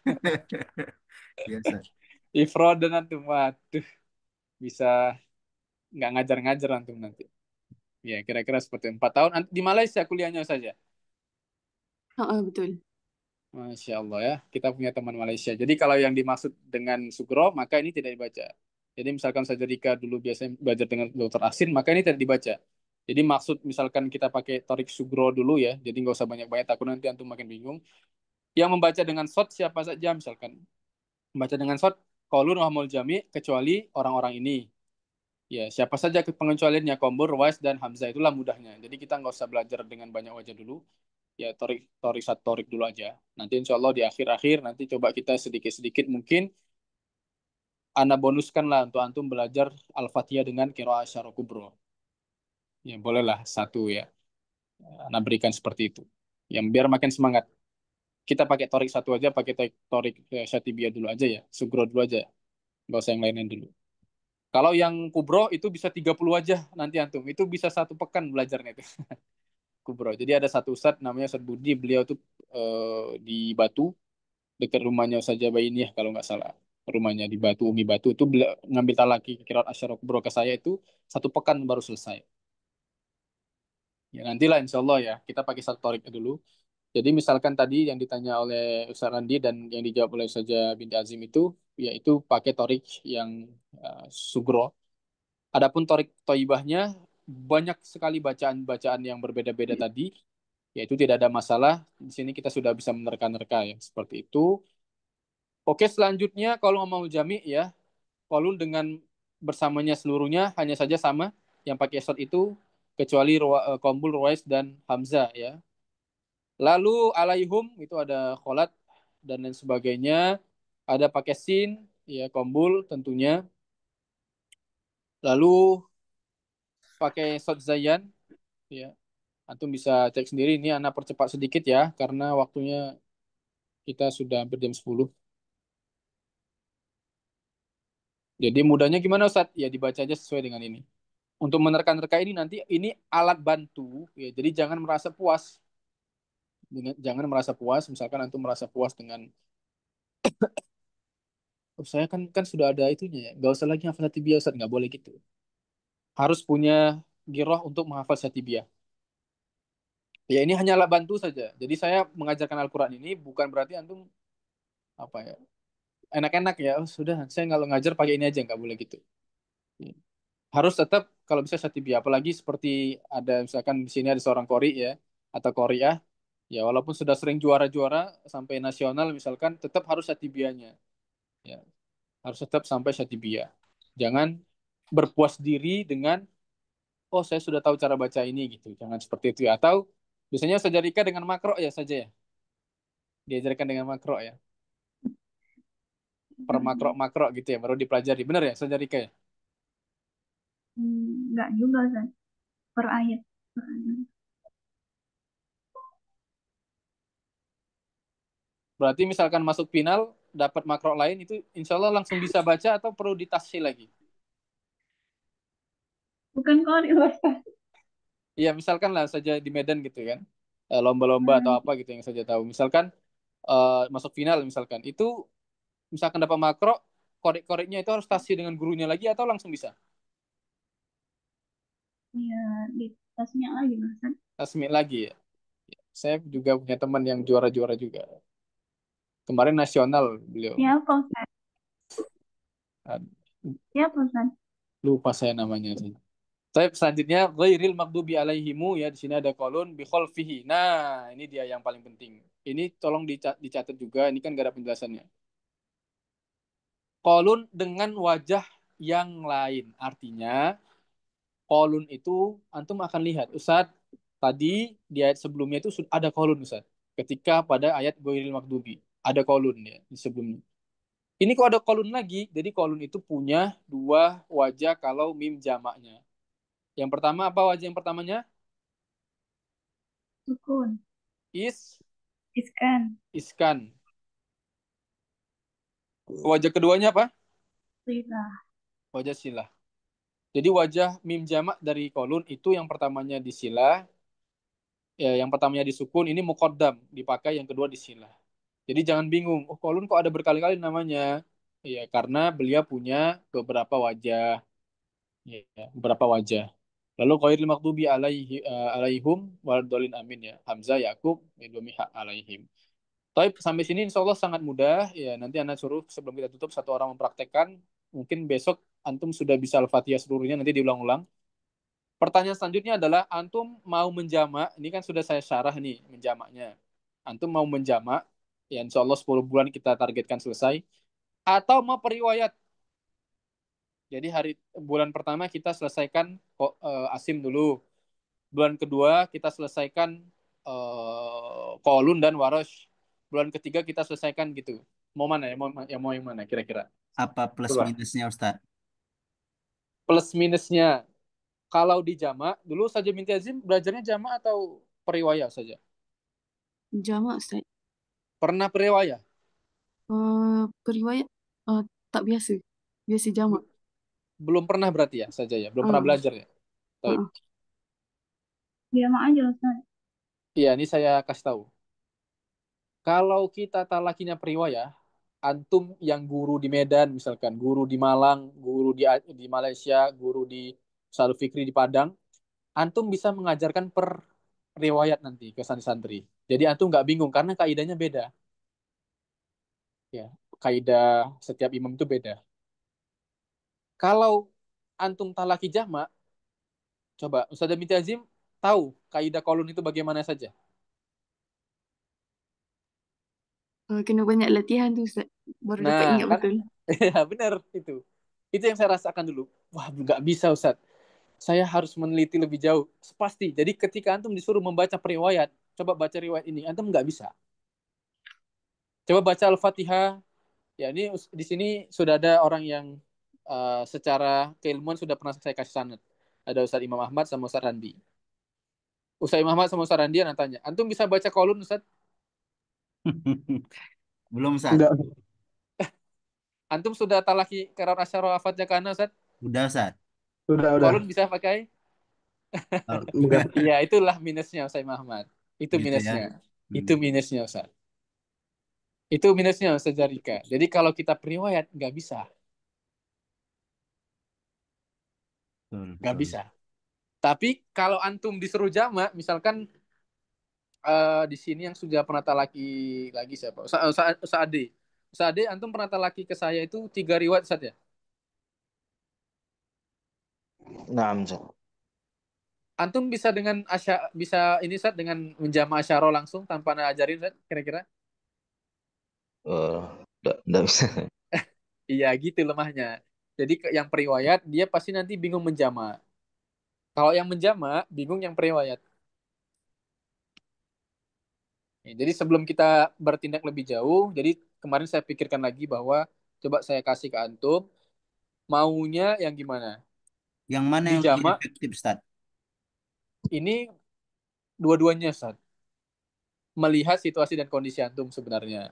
Biasa. Ifrod dan antum. Waduh. Bisa nggak ngajar-ngajar antum nanti. Ya, kira-kira seperti 4 tahun. Di Malaysia kuliahnya saja. Betul. Masya Allah ya. Kita punya teman Malaysia. Jadi kalau yang dimaksud dengan sugro, maka ini tidak dibaca. Jadi misalkan saja Rika dulu biasanya belajar dengan dokter Asin, maka ini tidak dibaca. Jadi maksud misalkan kita pakai torik sugro dulu ya. Jadi nggak usah banyak-banyak. Takut nanti antum makin bingung. Yang membaca dengan shot siapa saja misalkan. Membaca dengan shot qaulun wa hamul jami kecuali orang-orang ini. Ya, siapa saja pengecualiannya Qombur, Ruwais dan Hamzah itulah mudahnya. Jadi kita nggak usah belajar dengan banyak wajah dulu. Ya, torik torik satu torik dulu aja. Nanti insya Allah di akhir-akhir nanti coba kita sedikit-sedikit mungkin ana bonuskan lah untuk antum belajar Al-Fatihah dengan qiraah Asyara Kubro. Ya, bolehlah satu ya. Ana berikan seperti itu. Yang biar makin semangat. Kita pakai torik satu aja, pakai torik Syatibiyah dulu aja ya. Sugro dulu aja. Nggak usah yang lain dulu. Kalau yang Kubro itu bisa 30 aja nanti antum. Itu bisa 1 pekan belajarnya itu. Kubro. Jadi ada satu Ustadz namanya Ustadz Budi. Beliau tuh di Batu, dekat rumahnya saja ini ya kalau nggak salah. Rumahnya di Batu, Umi Batu. Itu beliau ngambil talaki Qiraat Asyara Kubro ke saya itu 1 pekan baru selesai. Ya nantilah insya Allah ya. Kita pakai satu toriknya dulu. Jadi misalkan tadi yang ditanya oleh Ustaz Randi dan yang dijawab oleh Ustazah binti Azim itu, yaitu pakai torik yang sugro. Adapun torik toibahnya banyak sekali bacaan-bacaan yang berbeda-beda tadi, yaitu tidak ada masalah. Di sini kita sudah bisa menerka-nerka ya seperti itu. Oke, selanjutnya kalau ngomong jami ya, kolun dengan bersamanya seluruhnya hanya saja sama yang pakai shot itu kecuali Qombul, Ruwais dan Hamzah ya. Lalu alaihum itu ada kholat dan lain sebagainya. Ada pakai sin ya Qombul tentunya. Lalu pakai shot Zayan ya. Antum bisa cek sendiri ini anak percepat sedikit ya karena waktunya kita sudah hampir jam 10. Jadi mudahnya gimana Ustaz? Ya dibaca aja sesuai dengan ini. Untuk menerka-nerka ini nanti ini alat bantu ya. Jadi jangan merasa puas misalkan antum merasa puas dengan oh, saya kan kan sudah ada itunya ya. Gak usah lagi hafal Satibiyah Ustaz, nggak boleh gitu. Harus punya giroh untuk menghafal Satibiyah. Ya ini hanya alat bantu saja. Jadi saya mengajarkan Al-Quran ini bukan berarti antum apa ya enak-enak ya. Oh, sudah saya kalau ngajar pakai ini aja nggak boleh gitu. Harus tetap kalau bisa Satibiyah. Apalagi seperti ada misalkan di sini ada seorang kori ya atau koriah. Ya walaupun sudah sering juara-juara sampai nasional misalkan tetap harus Satibiyahnya. Ya harus tetap sampai Satibiyah. Jangan berpuas diri dengan oh saya sudah tahu cara baca ini gitu. Jangan seperti itu ya. Atau biasanya Ustaz Rika dengan makro ya saja ya. Diajarkan dengan makro ya. Per makro gitu ya baru dipelajari. Benar ya Ustaz Rika ya? Enggak juga kan, per ayat. Per ayat. Berarti misalkan masuk final dapat makro lain itu insya Allah langsung bisa baca atau perlu ditafsir lagi? Bukan kori Ustaz. Iya misalkan lah saja di Medan gitu kan. Lomba-lomba atau apa gitu yang saja tahu. Misalkan masuk final misalkan. Itu misalkan dapat makro, korek-koreknya itu harus tasih dengan gurunya lagi atau langsung bisa? Ya, di tasnya lagi Ustaz. Tasmi lagi ya. Saya juga punya teman yang juara-juara juga. Kemarin nasional beliau. Siapa Ustaz? Ad- Siapa Ustaz? Lupa saya namanya sih. Saya selanjutnya ghairil maghdubi alaihimu ya di sini ada kolon bi khalfihi. Nah, ini dia yang paling penting. Ini tolong dicatat juga, ini kan gak ada penjelasannya. Kolun dengan wajah yang lain. Artinya kolun itu antum akan lihat Ustaz tadi di ayat sebelumnya itu ada kolun Ustaz. Ketika pada ayat ghairil maghdubi ada kolun ya di sebelumnya. Ini kok ada kolun lagi. Jadi kolun itu punya dua wajah kalau mim jamaknya. Yang pertama apa wajah yang pertamanya? Sukun. Is Iskan. iskan. Wajah keduanya apa? Sila. Wajah silah. Jadi wajah mim jamak dari kolun itu yang pertamanya di sila, ya yang pertamanya di sukun ini muqaddam dipakai, yang kedua di sila. Jadi jangan bingung, oh kolun kok ada berkali-kali namanya? Ya karena beliau punya beberapa wajah, ya, beberapa wajah. Lalu ghairil maghdubi alaihum waladhdallin amin ya. Hamzah Yakub Idhami alaihim. Tapi sampai sini insya Allah sangat mudah. Ya, nanti Anda suruh sebelum kita tutup satu orang mempraktekkan. Mungkin besok Antum sudah bisa Al-Fatihah seluruhnya, nanti diulang-ulang. Pertanyaan selanjutnya adalah, Antum mau menjamak, ini kan sudah saya syarah nih, menjamaknya. Antum mau menjamak, ya insya Allah 10 bulan kita targetkan selesai. Atau mau periwayat. Jadi bulan pertama kita selesaikan Asim dulu. Bulan kedua kita selesaikan Kolun dan Warosh. Bulan ketiga kita selesaikan gitu. Mau mana ya? Mau yang mana kira-kira? Apa plus Coba. minusnya Ustaz? Plus minusnya. Kalau di jamak, dulu saja Binti Azim belajarnya jamak atau periwayat saja? Jamak Ustaz. Pernah periwayat? Periwayat tak biasa. Biasa jamak. Belum pernah berarti ya saja ya? Belum pernah belajar ya? Baik. Diam aja Ustaz. Iya, ini saya kasih tahu. Kalau kita talakinya periwayat, antum yang guru di Medan misalkan, guru di Malang, guru di Malaysia, guru di Salul Fikri di Padang, antum bisa mengajarkan per riwayat nanti ke santri-santri. Jadi antum nggak bingung karena kaidahnya beda. Ya, kaidah setiap imam itu beda. Kalau antum talaki jamak, coba Ustaz Binti Azim tahu kaidah kolun itu bagaimana saja. Kena banyak latihan tu Ustaz. Baru dapat Nah, ingat kan betul. ya benar itu. Itu yang saya rasakan dulu. Wah, nggak bisa Ustaz. Saya harus meneliti lebih jauh. Pasti. Jadi ketika antum disuruh membaca periwayat, coba baca riwayat ini, antum nggak bisa. Coba baca Al-Fatihah. Ya ini di sini sudah ada orang yang secara keilmuan sudah pernah saya kasih sanad. Ada Ustaz Imam Ahmad sama Ustaz Randi. Ustaz Imam Ahmad sama Ustaz Randi yang tanya, antum bisa baca kolun Ustaz? Belum Ustaz. Enggak. Antum sudah talaki karar asyara afatnya kana Ustaz? Udah Ustaz. Udah. Kolun bisa pakai? Enggak. Iya, itulah minusnya Ustaz Imam Ahmad. Itu Gitu ya. minusnya. Itu minusnya Ustaz. Itu minusnya Ustaz Jarika. Jadi kalau kita periwayat nggak bisa. Betul, Nggak betul. bisa. Tapi kalau antum disuruh jamak, misalkan di sini yang sudah pernah talaki lagi siapa? Ustaz Ade. Ustaz Ade, antum pernah talaki ke saya itu 3 riwayat Ustaz ya? Naam, Ustaz. Antum bisa dengan bisa ini Ustaz dengan menjama asyara langsung tanpa ajarin Ustaz kira-kira? Nggak bisa. Iya gitu lemahnya. Jadi yang periwayat dia pasti nanti bingung menjama. Kalau yang menjama bingung yang periwayat. Ya, jadi sebelum kita bertindak lebih jauh, jadi kemarin saya pikirkan lagi bahwa coba saya kasih ke antum maunya yang gimana? Yang mana yang lebih Dijama efektif, Ustaz? ini dua-duanya Ustaz. Melihat situasi dan kondisi antum sebenarnya.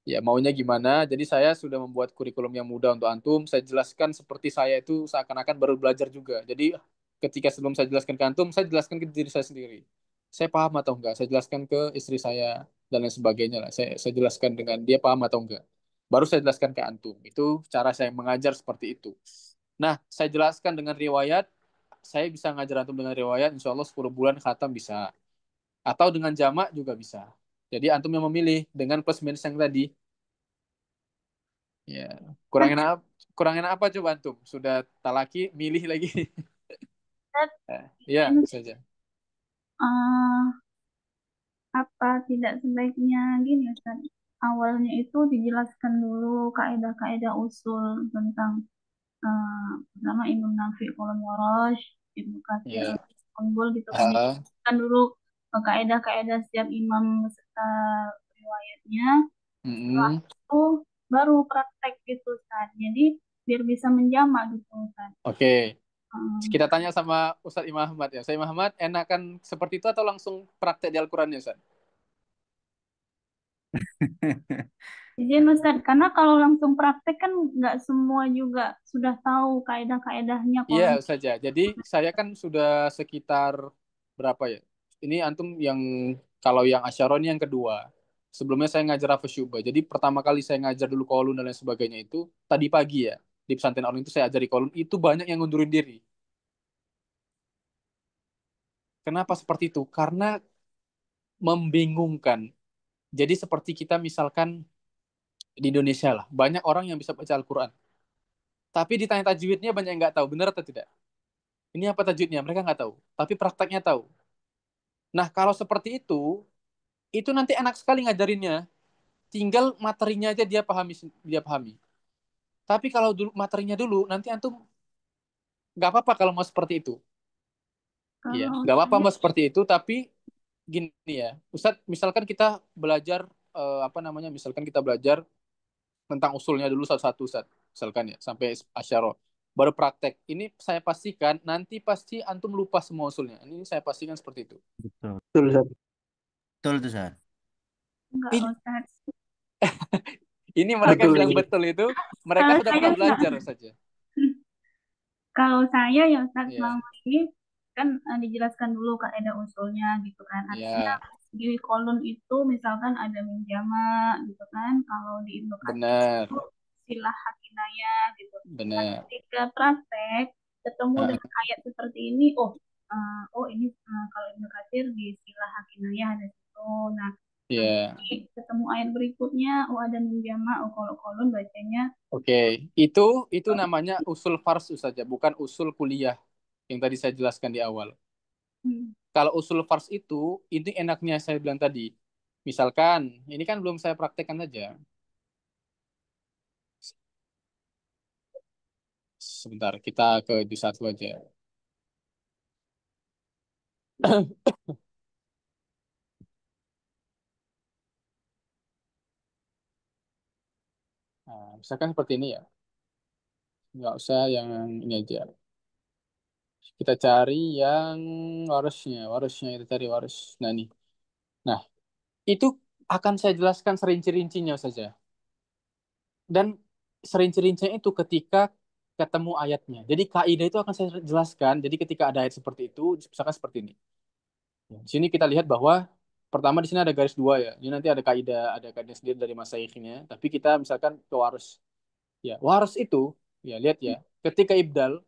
Ya, maunya gimana? Jadi saya sudah membuat kurikulum yang mudah untuk antum. Saya jelaskan seperti saya itu seakan-akan baru belajar juga. Jadi ketika sebelum saya jelaskan ke antum, saya jelaskan ke diri saya sendiri. Saya paham atau enggak? Saya jelaskan ke istri saya dan lain sebagainya lah. Saya jelaskan dengan dia paham atau enggak. Baru saya jelaskan ke antum. Itu cara saya mengajar seperti itu. Nah, saya jelaskan dengan riwayat. Saya bisa ngajar antum dengan riwayat. Insya Allah 10 bulan khatam bisa. Atau dengan jamak juga bisa. Jadi antum yang memilih dengan plus minus yang tadi. Ya, kurang enak, kurang enak apa coba antum? Sudah talaki, milih lagi. Ustaz, Ya, ini, saja. apa tidak sebaiknya gini Ustaz? Awalnya itu dijelaskan dulu kaidah-kaidah usul tentang pertama Imam Nafi Qolon Warash, Ibnu Katsir, Ya. Unggul gitu kan Ah, dijelaskan dulu kaidah-kaidah setiap imam beserta riwayatnya. Setelah mm-mm. itu baru praktek gitu Ustaz. Jadi biar bisa menjama gitu Ustaz. Oke. Hmm. Kita tanya sama Ustadz Imam Ahmad ya. Saya Imam Ahmad, enakan seperti itu atau langsung praktek di Al-Quran ya, Ustaz? Izin Ustaz, karena kalau langsung praktek kan nggak semua juga sudah tahu kaidah-kaidahnya Iya, kalau saja. Jadi saya kan sudah sekitar berapa ya? Ini antum yang kalau yang Asy'ariyah ini yang kedua. Sebelumnya saya ngajar Hafidz Syu'bah. Jadi pertama kali saya ngajar dulu Qaulun dan lain sebagainya itu tadi pagi ya. Di pesantren Al itu saya ajari Qaulun, itu banyak yang ngundurin diri. Kenapa seperti itu? Karena membingungkan. Jadi seperti kita misalkan di Indonesia lah, banyak orang yang bisa baca Al-Quran. Tapi ditanya tajwidnya banyak yang nggak tahu, benar atau tidak? Ini apa tajwidnya? Mereka nggak tahu. Tapi prakteknya tahu. Nah, kalau seperti itu nanti enak sekali ngajarinnya. Tinggal materinya aja dia pahami. Tapi kalau dulu materinya dulu, nanti antum nggak apa-apa kalau mau seperti itu. Iya, kalau nggak apa-apa saya mau seperti itu, tapi gini ya, Ustadz, misalkan kita belajar apa namanya? Misalkan kita belajar tentang usulnya dulu satu-satu, Ustadz. Misalkan ya, sampai asyaro. Baru praktek. Ini saya pastikan nanti pasti antum lupa semua usulnya. Ini saya pastikan seperti itu. Betul. Betul, Ustaz. Betul tuh, Ustaz. enggak Ini, Ustaz. ini mereka Betul bilang lagi. betul itu, mereka Kalau sudah saya pernah enggak. belajar saja. Kalau saya ya Ustaz Iya, selama ini kan dijelaskan dulu kaidah usulnya gitu kan. Artinya iya, di kolon itu misalkan ada minjama gitu kan. Kalau di Ibnu Katsir benar, itu silah hakinaya gitu. Nah, benar. ketika praktek ketemu Heeh, dengan ayat seperti ini, oh ini kalau Ibnu Katsir di silah hakinaya ada situ. Nah, iya. nanti ketemu ayat berikutnya, oh ada minjama, oh kalau kolon bacanya Oke, itu namanya usul fars saja, bukan usul kuliah yang tadi saya jelaskan di awal. hmm, Kalau usul fars itu, ini enaknya saya bilang tadi. Misalkan, ini kan belum saya praktekkan saja. Sebentar, kita ke di satu aja. Nah, misalkan seperti ini ya, nggak usah yang ini aja. Kita cari yang warisnya kita cari waris. Nah nih, nah itu akan saya jelaskan serinci-rincinya saja. Dan serinci-rincinya itu ketika ketemu ayatnya. Jadi kaidah itu akan saya jelaskan. Jadi ketika ada ayat seperti itu, misalkan seperti ini. Di sini kita lihat bahwa pertama di sini ada garis dua ya. Ini nanti ada kaidah sendiri dari masaikhnya. Tapi kita misalkan ke waris. Ya, waris itu ya lihat ya. Ketika ibdal,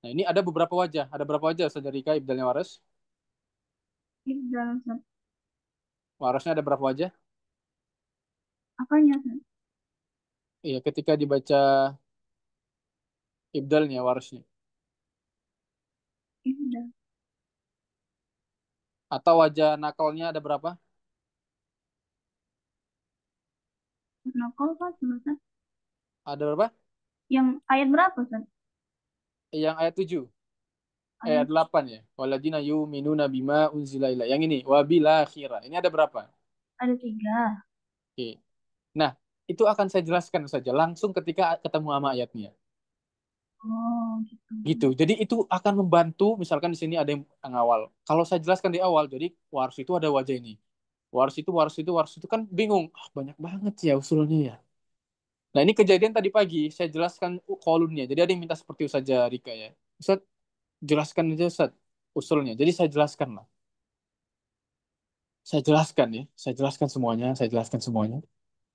nah ini ada beberapa wajah. Ada berapa wajah saudari ibdalnya waris? ibdal Ustaz. Warisnya ada berapa wajah? Apanya Ustaz? Iya, ketika dibaca ibdalnya warisnya. Ibdal. Atau wajah nakalnya ada berapa? Nakal Pak Ustaz. Ada berapa? Yang ayat berapa, Ustaz? Yang ayat 7, ayat Ayat 8 ya. Waladina yu'minuna bima unzila ilaik. Yang ini, wabil akhirah. Ini ada berapa? ada 3. Oke. Nah, itu akan saya jelaskan saja langsung ketika ketemu sama ayatnya. Oh, gitu. Gitu. Jadi itu akan membantu, misalkan di sini ada yang ngawal. Kalau saya jelaskan di awal, jadi wars itu ada wajah ini. Wars itu kan bingung. Ah, banyak banget ya usulnya ya. Nah, ini kejadian tadi pagi, saya jelaskan kolunnya. Jadi ada yang minta seperti Ustaz Rika ya. Ustaz, jelaskan aja Ustaz usulnya. Jadi saya jelaskan lah. Saya jelaskan ya. Saya jelaskan semuanya. Saya jelaskan semuanya.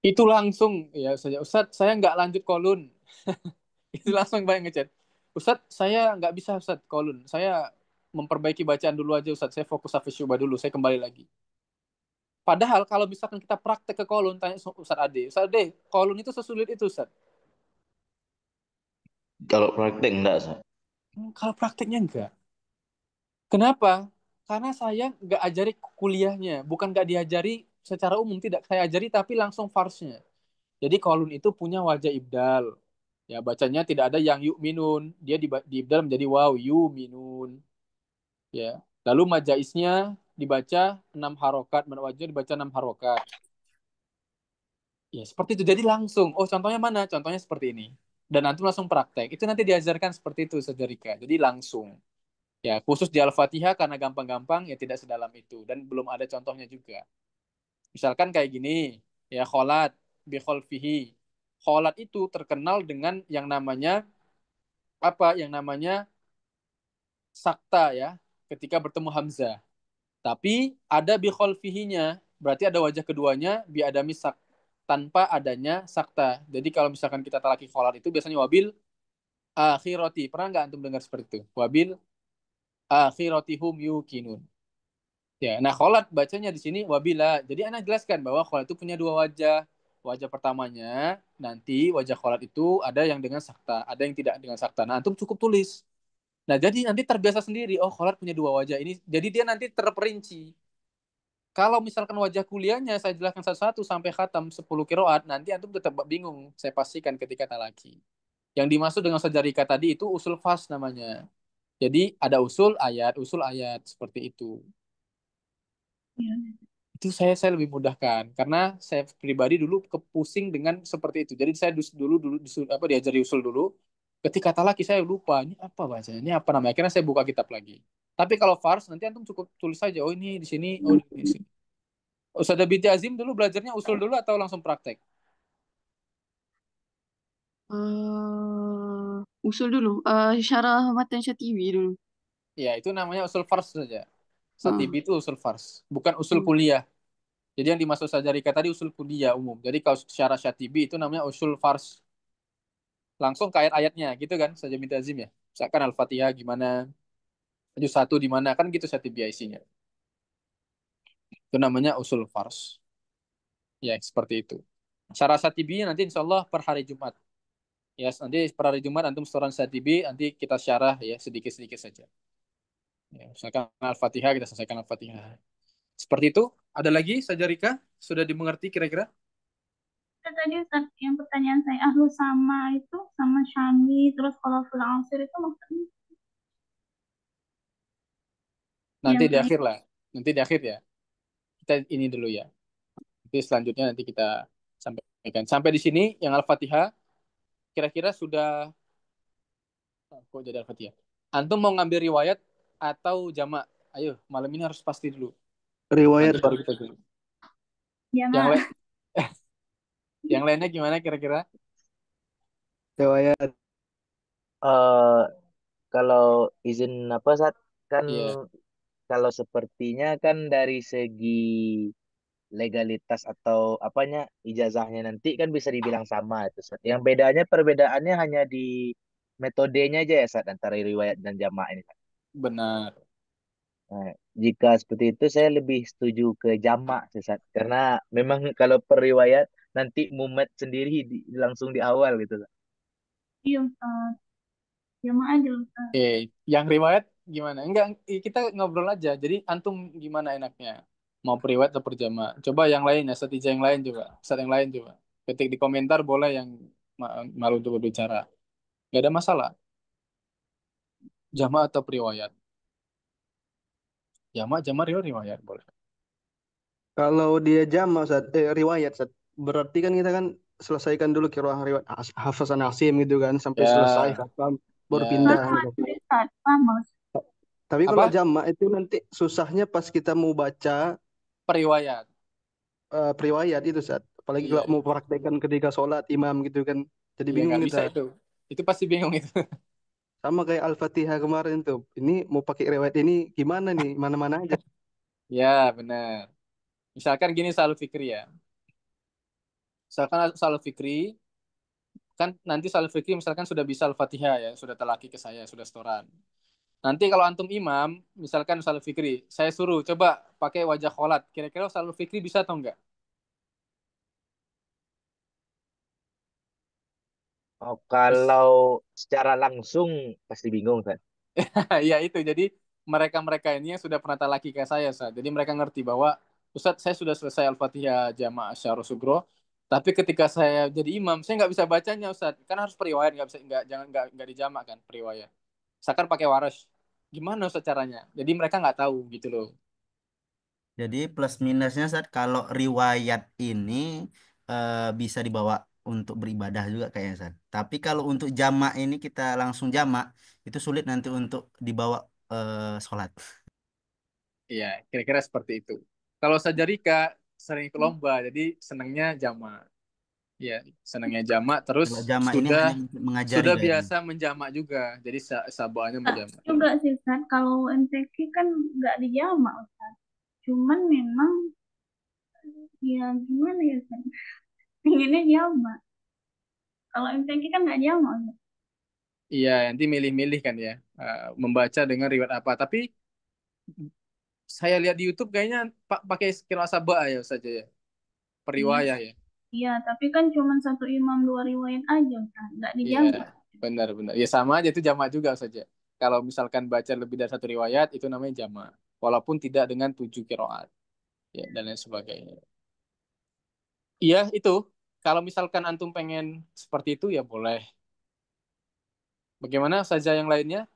Itu langsung ya saja. Ustaz, saya nggak lanjut kolun. Itu langsung banyak ngechat. Ustaz, saya nggak bisa Ustaz kolun. Saya memperbaiki bacaan dulu aja Ustaz. Saya fokus hafiz syubah dulu. Saya kembali lagi. Padahal kalau misalkan kita praktek ke kolun, tanya Ustaz Ade. Ustaz Ade, kolun itu sesulit itu Ustaz. Kalau praktek enggak, Ustaz. Kalau prakteknya enggak. Kenapa? Karena saya nggak ajari kuliahnya. Bukan nggak diajari secara umum. Tidak. Saya ajari tapi langsung farsnya. Jadi kolun itu punya wajah ibdal. Ya, bacanya tidak ada yang yuk minun. Dia di ibdal menjadi wow, yu minun. Ya. Lalu majaisnya dibaca 6 harokat, wajah dibaca 6 harokat. Ya, seperti itu. Jadi langsung, oh contohnya mana? Contohnya seperti ini. Dan nanti langsung praktek. Itu nanti diajarkan seperti itu, Saudara. Jadi langsung. Ya, khusus di Al-Fatihah karena gampang-gampang, ya tidak sedalam itu. Dan belum ada contohnya juga. Misalkan kayak gini, ya kholat, bikholfihi. Kholat itu terkenal dengan yang namanya, apa? Yang namanya sakta ya, ketika bertemu Hamzah. Tapi ada bi kholfihinya, berarti ada wajah keduanya bi adami sak tanpa adanya sakta. Jadi kalau misalkan kita talaki kholat itu biasanya wabil akhiroti. Pernah nggak antum dengar seperti itu? Wabil akhirotihum yukinun. Ya, nah kholat bacanya di sini wabila. Jadi anak jelaskan bahwa kholat itu punya dua wajah. Wajah pertamanya nanti wajah kholat itu ada yang dengan sakta, ada yang tidak dengan sakta. Nah, antum cukup tulis. Nah, jadi nanti terbiasa sendiri. Oh, kholat punya dua wajah ini. Jadi dia nanti terperinci. Kalau misalkan wajah kuliahnya saya jelaskan satu-satu sampai khatam 10 kiroat, nanti antum tetap bingung. Saya pastikan ketika talaki. Yang dimaksud dengan sajarika tadi itu usul fas namanya. Jadi ada usul ayat seperti itu. Iya. Itu saya lebih mudahkan karena saya pribadi dulu kepusing dengan seperti itu. Jadi saya apa diajari usul dulu. Ketika talaki saya lupa ini apa bacanya, ini apa namanya. Akhirnya saya buka kitab lagi. Tapi kalau fars nanti antum cukup tulis saja. Oh ini di sini, oh di sini. Ustazah binti Azim dulu belajarnya usul dulu atau langsung praktek? Usul dulu. Syarah Matan Syatibi dulu. Ya itu namanya usul fars saja. Ah, Satibi itu usul fars, bukan usul hmm. kuliah. Jadi yang dimaksud Sajarika tadi usul kuliah umum. Jadi kalau syarah Syatibi itu namanya usul fars. Langsung ke ayat-ayatnya gitu kan saja minta azim ya. Misalkan Al-Fatihah gimana, juz satu di mana kan gitu Syatibi isinya. Itu namanya usul fars. Ya seperti itu. Syarah Syatibi nanti insya Allah per hari Jumat. Ya nanti per hari Jumat antum setoran Syatibi nanti kita syarah ya sedikit-sedikit saja. Ya, misalkan Al-Fatihah kita selesaikan Al-Fatihah. Seperti itu. Ada lagi Sajarika? Sudah dimengerti kira-kira? Tadi Ustaz, yang pertanyaan saya ahlu sama itu sama Syami terus kalau full asir itu maksudnya Nanti yang di akhir lah. Nanti di akhir ya. Kita ini dulu ya. Nanti selanjutnya nanti kita sampaikan. Sampai di sini yang Al-Fatihah kira-kira sudah kok jadi Al-Fatihah. Antum mau ngambil riwayat atau jamak? Ayo, malam ini harus pasti dulu. Riwayat Nanti baru kita dulu. ya Yang mak lain yang lainnya gimana kira-kira? riwayat Eh kalau izin apa saat kan Iya, kalau sepertinya kan dari segi legalitas atau apanya ijazahnya nanti kan bisa dibilang sama itu Sat. Yang bedanya perbedaannya hanya di metodenya aja ya Sat, antara riwayat dan jamaah ini. Sat. benar. Nah, jika seperti itu saya lebih setuju ke jamak sih Sat. Karena memang kalau per riwayat nanti mumet sendiri langsung di awal gitu Sat. iya Ustaz, ya mak aja Ustaz. Oke, yang riwayat gimana? Enggak, kita ngobrol aja. Jadi antum gimana enaknya? Mau riwayat atau perjamaah? Coba yang lain ya, setija yang lain coba. Set yang lain coba. Ketik di komentar boleh yang malu untuk berbicara. Nggak ada masalah. Jama atau riwayat. Jama riwayat boleh. Kalau dia jama Ustaz, riwayat Ustaz. Berarti kan kita kan selesaikan dulu qiraah riwayat Hafs an Asim gitu kan sampai selesai Ya, khatam baru ya. pindah Sama gitu. Ustaz, sama Ustaz. Tapi kalau Apa? jama itu nanti susahnya pas kita mau baca Periwayat. periwayat itu Ustaz. Apalagi Iya, kalau mau praktekkan ketika sholat imam gitu kan. Jadi iya bingung nggak bisa kita. itu. Itu pasti bingung itu. Sama kayak Al-Fatihah kemarin tuh. Ini mau pakai riwayat ini gimana nih? Mana-mana aja. Ya, benar. Misalkan gini Salul Fikri ya. Misalkan Salul Fikri, kan nanti Salul Fikri misalkan sudah bisa Al-Fatihah ya, sudah telaki ke saya, sudah setoran. Nanti kalau antum imam, misalkan Salul Fikri, saya suruh coba pakai wajah kholat. Kira-kira Salul Fikri bisa atau enggak? Oh, kalau secara langsung pasti bingung kan. Ya itu, jadi mereka-mereka ini yang sudah pernah talaki ke saya, Ustaz. Jadi mereka ngerti bahwa, Ustaz, saya sudah selesai Al-Fatihah Jamaah Syarul Sugro, tapi ketika saya jadi imam, saya nggak bisa bacanya, Ustaz. Kan harus periwayat, nggak bisa, nggak dijamak kan, periwayat. Misalkan pakai waras, gimana Ustaz caranya? Jadi mereka nggak tahu gitu loh. Jadi plus minusnya saat kalau riwayat ini bisa dibawa untuk beribadah juga kayaknya San. Tapi kalau untuk jamak ini kita langsung jamak itu sulit nanti untuk dibawa sholat. Iya, kira-kira seperti itu. Kalau saja Rika sering ikut lomba, jadi senangnya jamaah. Iya, senangnya jamak, terus Kalau jamak ini sudah hanya untuk mengajari sudah kayaknya. biasa menjamak juga. Jadi sabaannya Enggak menjamak. juga sih Ustaz, kalau MTQ kan nggak dijamak Ustaz. Cuman memang ya gimana ya Ustaz? Pengennya jamak. Kalau MTQ kan nggak jamak Ustaz. Iya, nanti milih-milih kan ya, membaca dengan riwayat apa. Tapi saya lihat di YouTube kayaknya pakai qiraat sabah ya saja ya, Iya, periwayah ya. iya, tapi kan cuman satu imam dua riwayat aja Ustaz, nggak Iya, dijamak. benar-benar. Ya sama aja itu jamak juga saja. Kalau misalkan baca lebih dari satu riwayat itu namanya jamak, walaupun tidak dengan 7 qiraat ya dan lain sebagainya. Iya itu. Kalau misalkan antum pengen seperti itu ya boleh. Bagaimana saja yang lainnya?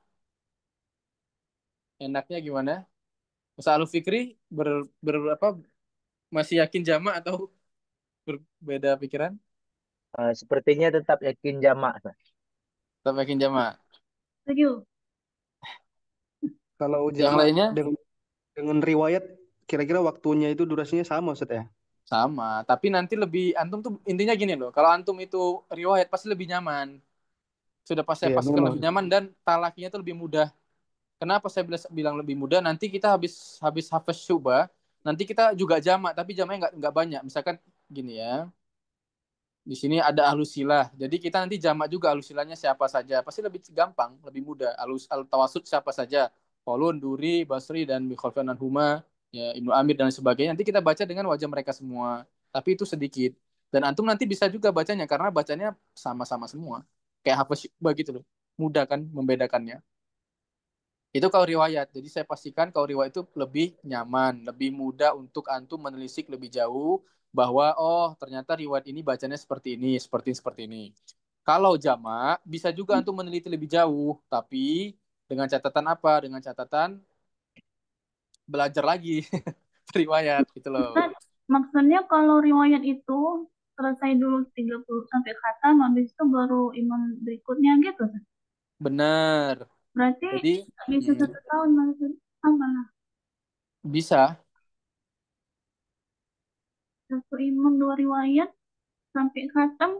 Enaknya gimana? Ustaz Aluf Fikri apa masih yakin jamak atau berbeda pikiran? Sepertinya tetap yakin jamak. San. Tetap yakin jamak. Setuju. Kalau Yang jamak lainnya dengan riwayat kira-kira waktunya itu durasinya sama Ustaz ya? sama, tapi nanti lebih antum tuh intinya gini loh. Kalau antum itu riwayat pasti lebih nyaman. Sudah pas saya Iya pastikan lebih memang. nyaman dan talakinya itu lebih mudah. Kenapa saya bilang lebih mudah? Nanti kita habis habis hafaz syubah, nanti kita juga jamak, tapi jamaknya nggak banyak. Misalkan gini ya, di sini ada alusilah. Jadi kita nanti jamak juga alusilahnya siapa saja. Pasti lebih gampang, lebih mudah. Al tawasud siapa saja. Qalun, Duri, Basri dan Mikhalfan dan Huma, ya Ibnu Amir dan sebagainya. Nanti kita baca dengan wajah mereka semua. Tapi itu sedikit. Dan antum nanti bisa juga bacanya karena bacanya sama-sama semua. Kayak hafaz begitu loh. Mudah kan membedakannya. Itu kalau riwayat. Jadi saya pastikan kalau riwayat itu lebih nyaman, lebih mudah untuk antum menelisik lebih jauh bahwa oh ternyata riwayat ini bacanya seperti ini. Kalau jamak bisa juga antum meneliti lebih jauh, tapi dengan catatan apa? Dengan catatan belajar lagi riwayat gitu loh. Ustaz, maksudnya kalau riwayat itu selesai dulu 30 sampai khatam, habis itu baru imam berikutnya gitu Ustaz. Benar. Berarti Jadi nggak bisa hmm, 1 tahun maksud apa lah? bisa Satu imam dua riwayat sampai khatam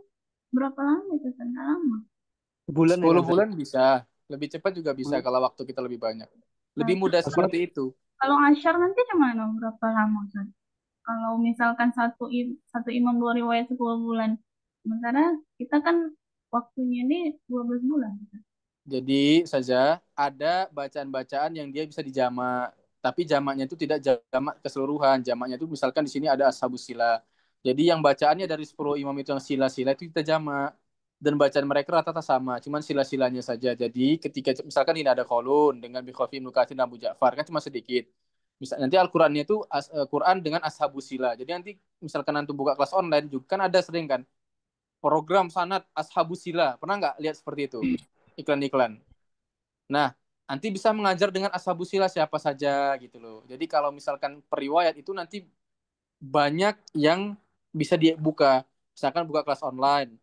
berapa lama itu Ustaz? Nggak lama. Bulan ya 10 kan Ustaz? bulan bisa, lebih cepat juga bisa kalau waktu kita lebih banyak. Nah, Lebih mudah terus Maksudnya seperti itu. kalau asyar nanti gimana? Berapa lama Ustaz? Kalau misalkan satu imam dua riwayat 10 bulan, sementara kita kan waktunya ini 12 bulan. Jadi saja ada bacaan-bacaan yang dia bisa dijamak, tapi jamaknya itu tidak jamak keseluruhan. Jamaknya itu misalkan di sini ada ashabus sila. Jadi yang bacaannya dari 10 imam itu yang sila-sila itu kita jamak. Dan bacaan mereka rata-rata sama, cuman sila-silanya saja. Jadi ketika misalkan ini ada kolun dengan Bikhofi Nukatin Abu Ja'far kan cuma sedikit. Misal nanti Al-Qur'annya itu Quran dengan ashabus sila. Jadi nanti misalkan nanti buka kelas online juga kan ada sering kan program sanad Ashabus Sila. Pernah nggak lihat seperti itu? Iklan-iklan. Nah, nanti bisa mengajar dengan Ashabus Sila siapa saja gitu loh. Jadi kalau misalkan periwayat itu nanti banyak yang bisa dibuka. Misalkan buka kelas online.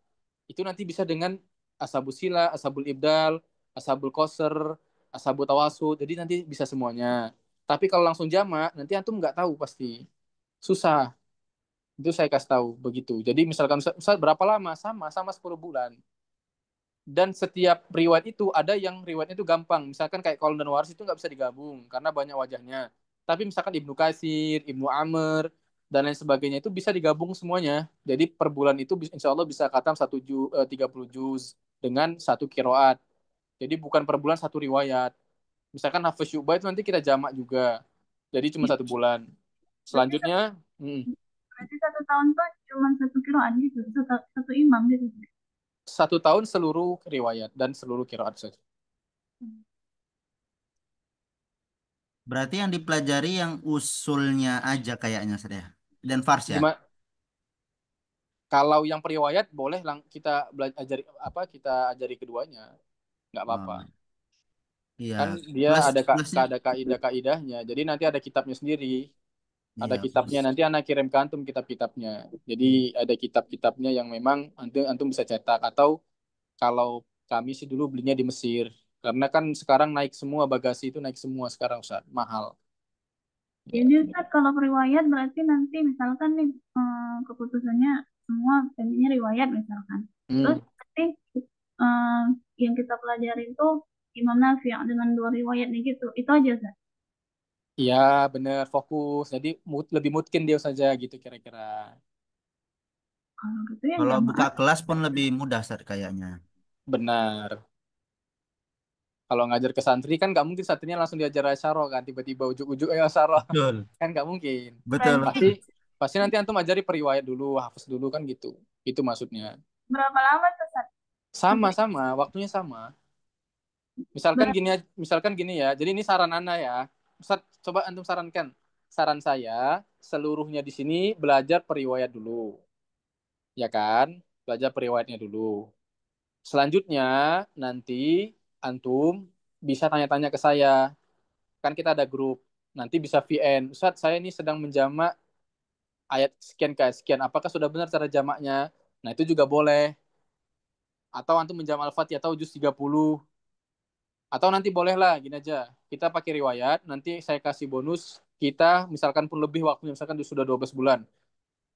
Itu nanti bisa dengan Ashabus Sila, Ashabul Ibdal, Ashabul Qasr, Ashabul Tawasud. Jadi nanti bisa semuanya. Tapi kalau langsung jamak, nanti antum nggak tahu pasti. Susah. Itu saya kasih tahu begitu. Jadi misalkan Ustaz, berapa lama? Sama 10 bulan. Dan setiap riwayat itu ada yang riwayatnya itu gampang. Misalkan kayak Qaulun dan Waris itu nggak bisa digabung karena banyak wajahnya. Tapi misalkan Ibnu Katsir, Ibnu Amr, dan lain sebagainya itu bisa digabung semuanya. Jadi per bulan itu insya Allah bisa khatam 30 juz dengan satu kiroat. Jadi bukan per bulan satu riwayat. Misalkan Hafiz Syu'bah itu nanti kita jamak juga. Jadi cuma 1 bulan. Berarti Selanjutnya, berarti 1 tahun tuh cuma satu kiroan gitu, satu imam gitu. 1 tahun seluruh riwayat dan seluruh kiroat saja. Berarti yang dipelajari yang usulnya aja kayaknya saya. Dan fars ya. Gimana? Kalau yang periwayat boleh kita belajar apa kita ajari keduanya, nggak apa-apa. Oh, iya. Kan dia Plus ada plusnya, ada kaidah-kaidahnya. Jadi nanti ada kitabnya sendiri. Ada iya plus. kitabnya nanti anak kirim ke antum kitab-kitabnya. Jadi ada kitab-kitabnya yang memang antum antum bisa cetak atau kalau kami sih dulu belinya di Mesir. Karena kan sekarang naik semua bagasi itu naik semua sekarang Ustaz, mahal. Ya. Jadi Ustaz kalau riwayat berarti nanti misalkan nih keputusannya semua pengennya riwayat misalkan. Terus Hmm. nanti eh, yang kita pelajarin tuh Imam Nafi yang dengan 2 riwayat nih gitu. Itu aja Ustaz. Iya, bener fokus. Jadi lebih mungkin dia saja gitu kira-kira. Kalau gitu ya Kalau buka jamaah kelas pun lebih mudah Sat, kayaknya. Benar. Kalau ngajar ke santri kan nggak mungkin santrinya langsung diajar asyara kan tiba-tiba ujuk-ujuk ayo asyara Betul. kan nggak mungkin. Betul, berarti Pasti betul. pasti nanti antum ajari periwayat dulu, hafaz dulu kan gitu. Itu maksudnya. berapa lama tuh Ustaz? Sama-sama, waktunya sama. Misalkan Berapa? gini misalkan gini ya. Jadi ini saran Anda ya. Ustaz, coba antum sarankan. Saran saya seluruhnya di sini belajar periwayat dulu. Ya kan? Belajar periwayatnya dulu. Selanjutnya nanti antum bisa tanya-tanya ke saya. Kan kita ada grup. Nanti bisa VN. Ustaz, saya ini sedang menjamak ayat sekian ke sekian. Apakah sudah benar cara jamaknya? Nah, itu juga boleh. Atau antum menjamak Al-Fatihah atau juz 30. Atau nanti bolehlah gini aja. Kita pakai riwayat, nanti saya kasih bonus. Kita misalkan pun lebih waktunya, misalkan sudah 12 bulan.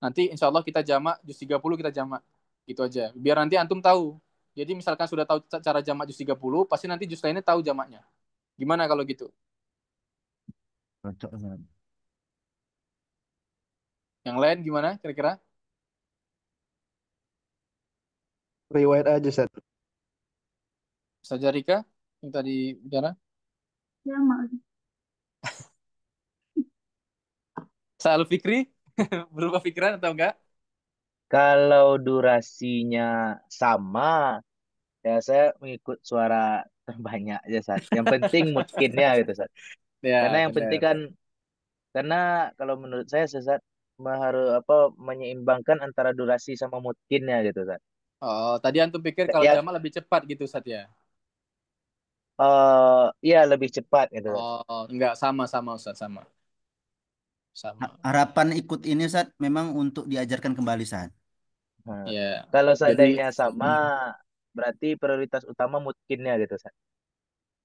Nanti insya Allah kita jamak, juz 30 kita jamak. Gitu aja. Biar nanti antum tahu. Jadi misalkan sudah tahu cara jamak juz 30, pasti nanti juz lainnya tahu jamaknya. Gimana kalau gitu? Cocok, Sat. Yang lain gimana kira-kira? Riwayat aja, Sat. Saja Rika yang tadi bicara. Jamaah. Sa'al Fikri berubah pikiran atau enggak? Kalau durasinya sama, ya saya mengikut suara terbanyak aja, Sat. Yang penting moodkinnya gitu, Sat. Karena Ya, yang penting benar. kan, karena kalau menurut saya, Sat, harus apa menyeimbangkan antara durasi sama moodkinnya gitu, Sat. Oh, tadi antum pikir kalau Ya, Jamal lebih cepat gitu, Sat ya? iya lebih cepat gitu, Sat. Oh, enggak sama-sama Ustaz, sama. Sama. Harapan ikut ini Sat memang untuk diajarkan kembali Sat. Nah, Ya. kalau Jadi, seandainya sama, berarti prioritas utama moodkinnya gitu, Sat.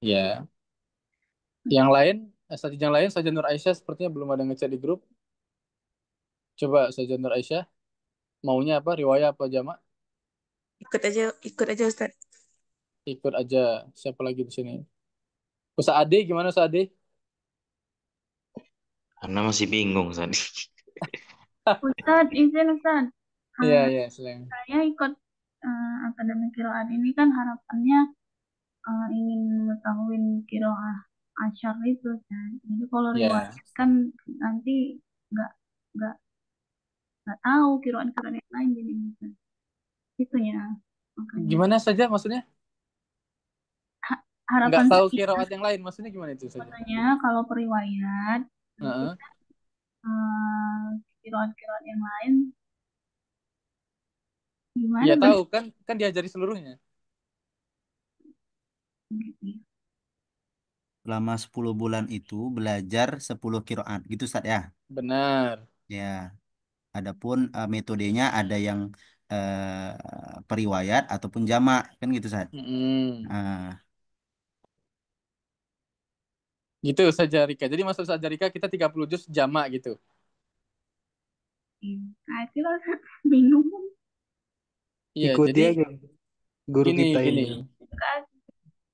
ya. Yang lain, strategi yang lain, Saja Nur Aisyah sepertinya belum ada ngechat di grup. Coba Saja Nur Aisyah, maunya apa? Riwayat apa jamak? Ikut aja Ustaz. Ikut aja. Siapa lagi di sini? Ustaz Ade, gimana Ustaz Ade? Karena masih bingung tadi. Ustaz, izin Ustaz. Iya, Eh, iya, selain. saya ikut akademi kiroat ini kan harapannya ingin mengetahui kiroah asyar itu kan. Jadi kalau riwayat Ya. kan nanti nggak nggak nggak tahu kiroan-kiroan yang lain jadi gitu. Itu ya makanya Gimana saja maksudnya? Nggak harapan tahu saya kiraat yang lain, maksudnya gimana itu saja? maksudnya kalau periwayat nanti Heeh. kiroan-kiroan yang lain Gimana Iya Bang? tahu kan, kan diajari seluruhnya. Gitu ya. Selama 10 bulan itu belajar 10 kiroat gitu Ustaz ya. Benar. Ya, adapun metodenya ada yang periwayat ataupun jamak kan gitu Ustaz. Mm-mm. Nah, Gitu saja Rika. Jadi masuk saja Rika kita 30 juz jamak gitu. Iya. Nah, itu lah bingung Iya, Ikuti jadi aja guru gini, kita gini, ini. kan.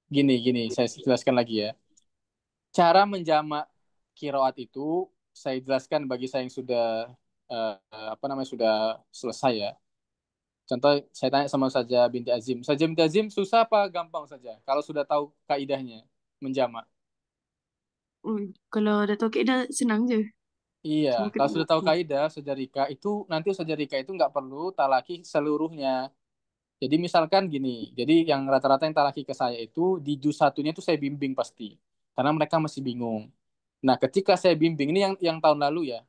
gini. Saya jelaskan lagi ya. Cara menjamak kiroat itu saya jelaskan bagi saya yang sudah apa namanya sudah selesai ya. Contoh saya tanya sama saja binti Azim. Saja binti Azim susah apa gampang saja? Kalau sudah tahu kaidahnya menjamak. Kalau dah tahu kaedah senang je. Iya, Cuma kalau kena sudah tahu kaidah sejarika itu nanti sejarika itu nggak perlu talaki seluruhnya. Jadi misalkan gini, jadi yang rata-rata yang talaki ke saya itu di juz satunya itu saya bimbing pasti, karena mereka masih bingung. Nah, ketika saya bimbing ini yang tahun lalu ya,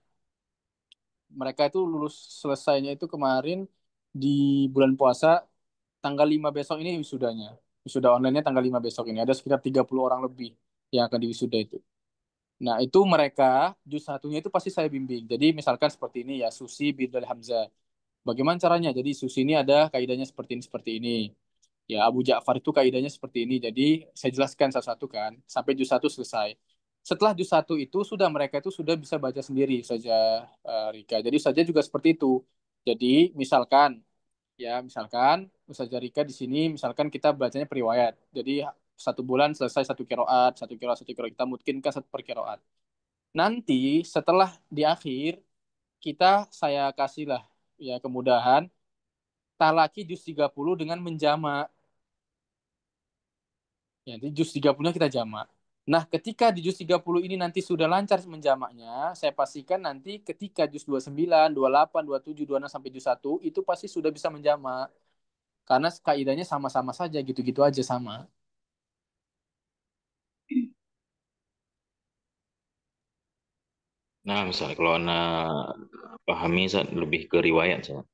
mereka itu lulus selesainya itu kemarin di bulan puasa tanggal 5 besok ini wisudanya. Wisuda online-nya tanggal 5 besok ini. Ada sekitar 30 orang lebih yang akan diwisuda itu. Nah, itu mereka juz satunya itu pasti saya bimbing. Jadi misalkan seperti ini ya, Susi Bidal Hamzah. Bagaimana caranya? Jadi Susi ini ada kaidahnya seperti ini, seperti ini. Ya, Abu Ja'far itu kaidahnya seperti ini. Jadi saya jelaskan satu-satu kan, sampai juz satu selesai. Setelah juz satu itu sudah mereka itu sudah bisa baca sendiri saja Rika. Jadi saja juga seperti itu. Jadi misalkan misalkan Ustazah Rika di sini misalkan kita bacanya periwayat. Jadi 1 bulan selesai satu kiroat kita mungkinkan satu per kiroat. Nanti setelah di akhir kita saya kasihlah ya kemudahan talaki juz 30 dengan menjama. Ya, di juz 30-nya kita jamak. Nah, ketika di juz 30 ini nanti sudah lancar menjamaknya, saya pastikan nanti ketika juz 29, 28, 27, 26 sampai juz 1 itu pasti sudah bisa menjamak. Karena kaidahnya sama-sama saja, gitu-gitu aja sama. Nah, misalnya kalau anak pahami Ustaz, lebih ke riwayat Ustaz.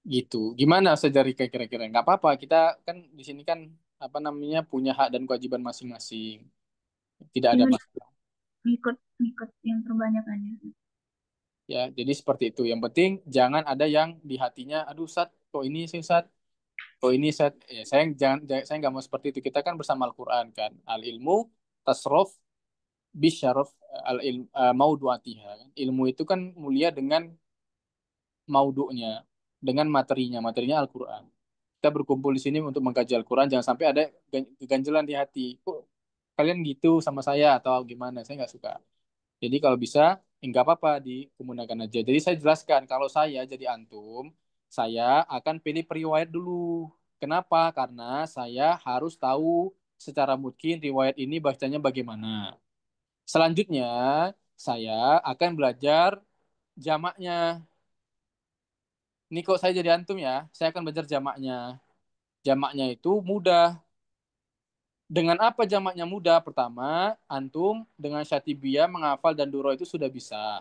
Gitu. Gimana sejari kira-kira? Nggak apa-apa, kita kan di sini kan apa namanya punya hak dan kewajiban masing-masing. Tidak ada Tinggal masalah. ikut ikut yang terbanyak aja. Ya, jadi seperti itu. Yang penting jangan ada yang di hatinya, aduh Sat, kok ini sih Sat? Kok ini Sat? Ya, saya nggak mau seperti itu. Kita kan bersama Al-Quran kan. Al ilmu tasrof bisyaraf al ilm mauduatiha. Kan. Ilmu itu kan mulia dengan maudu'nya, dengan materinya. Materinya Al-Quran. Kita berkumpul di sini untuk mengkaji Al-Quran. Jangan sampai ada keganjelan di hati. Kok kalian gitu sama saya atau gimana? Saya nggak suka. Jadi kalau bisa, nggak apa-apa dikemudakan aja. Jadi saya jelaskan, kalau saya jadi antum, saya akan pilih periwayat dulu. Kenapa? Karena saya harus tahu secara mungkin riwayat ini bacanya bagaimana. Selanjutnya, saya akan belajar jamaknya. Ini kok saya jadi antum ya, saya akan belajar jamaknya. Jamaknya itu mudah. Dengan apa jamaknya mudah? Pertama, antum dengan Syatibiyah menghafal dan Duro itu sudah bisa.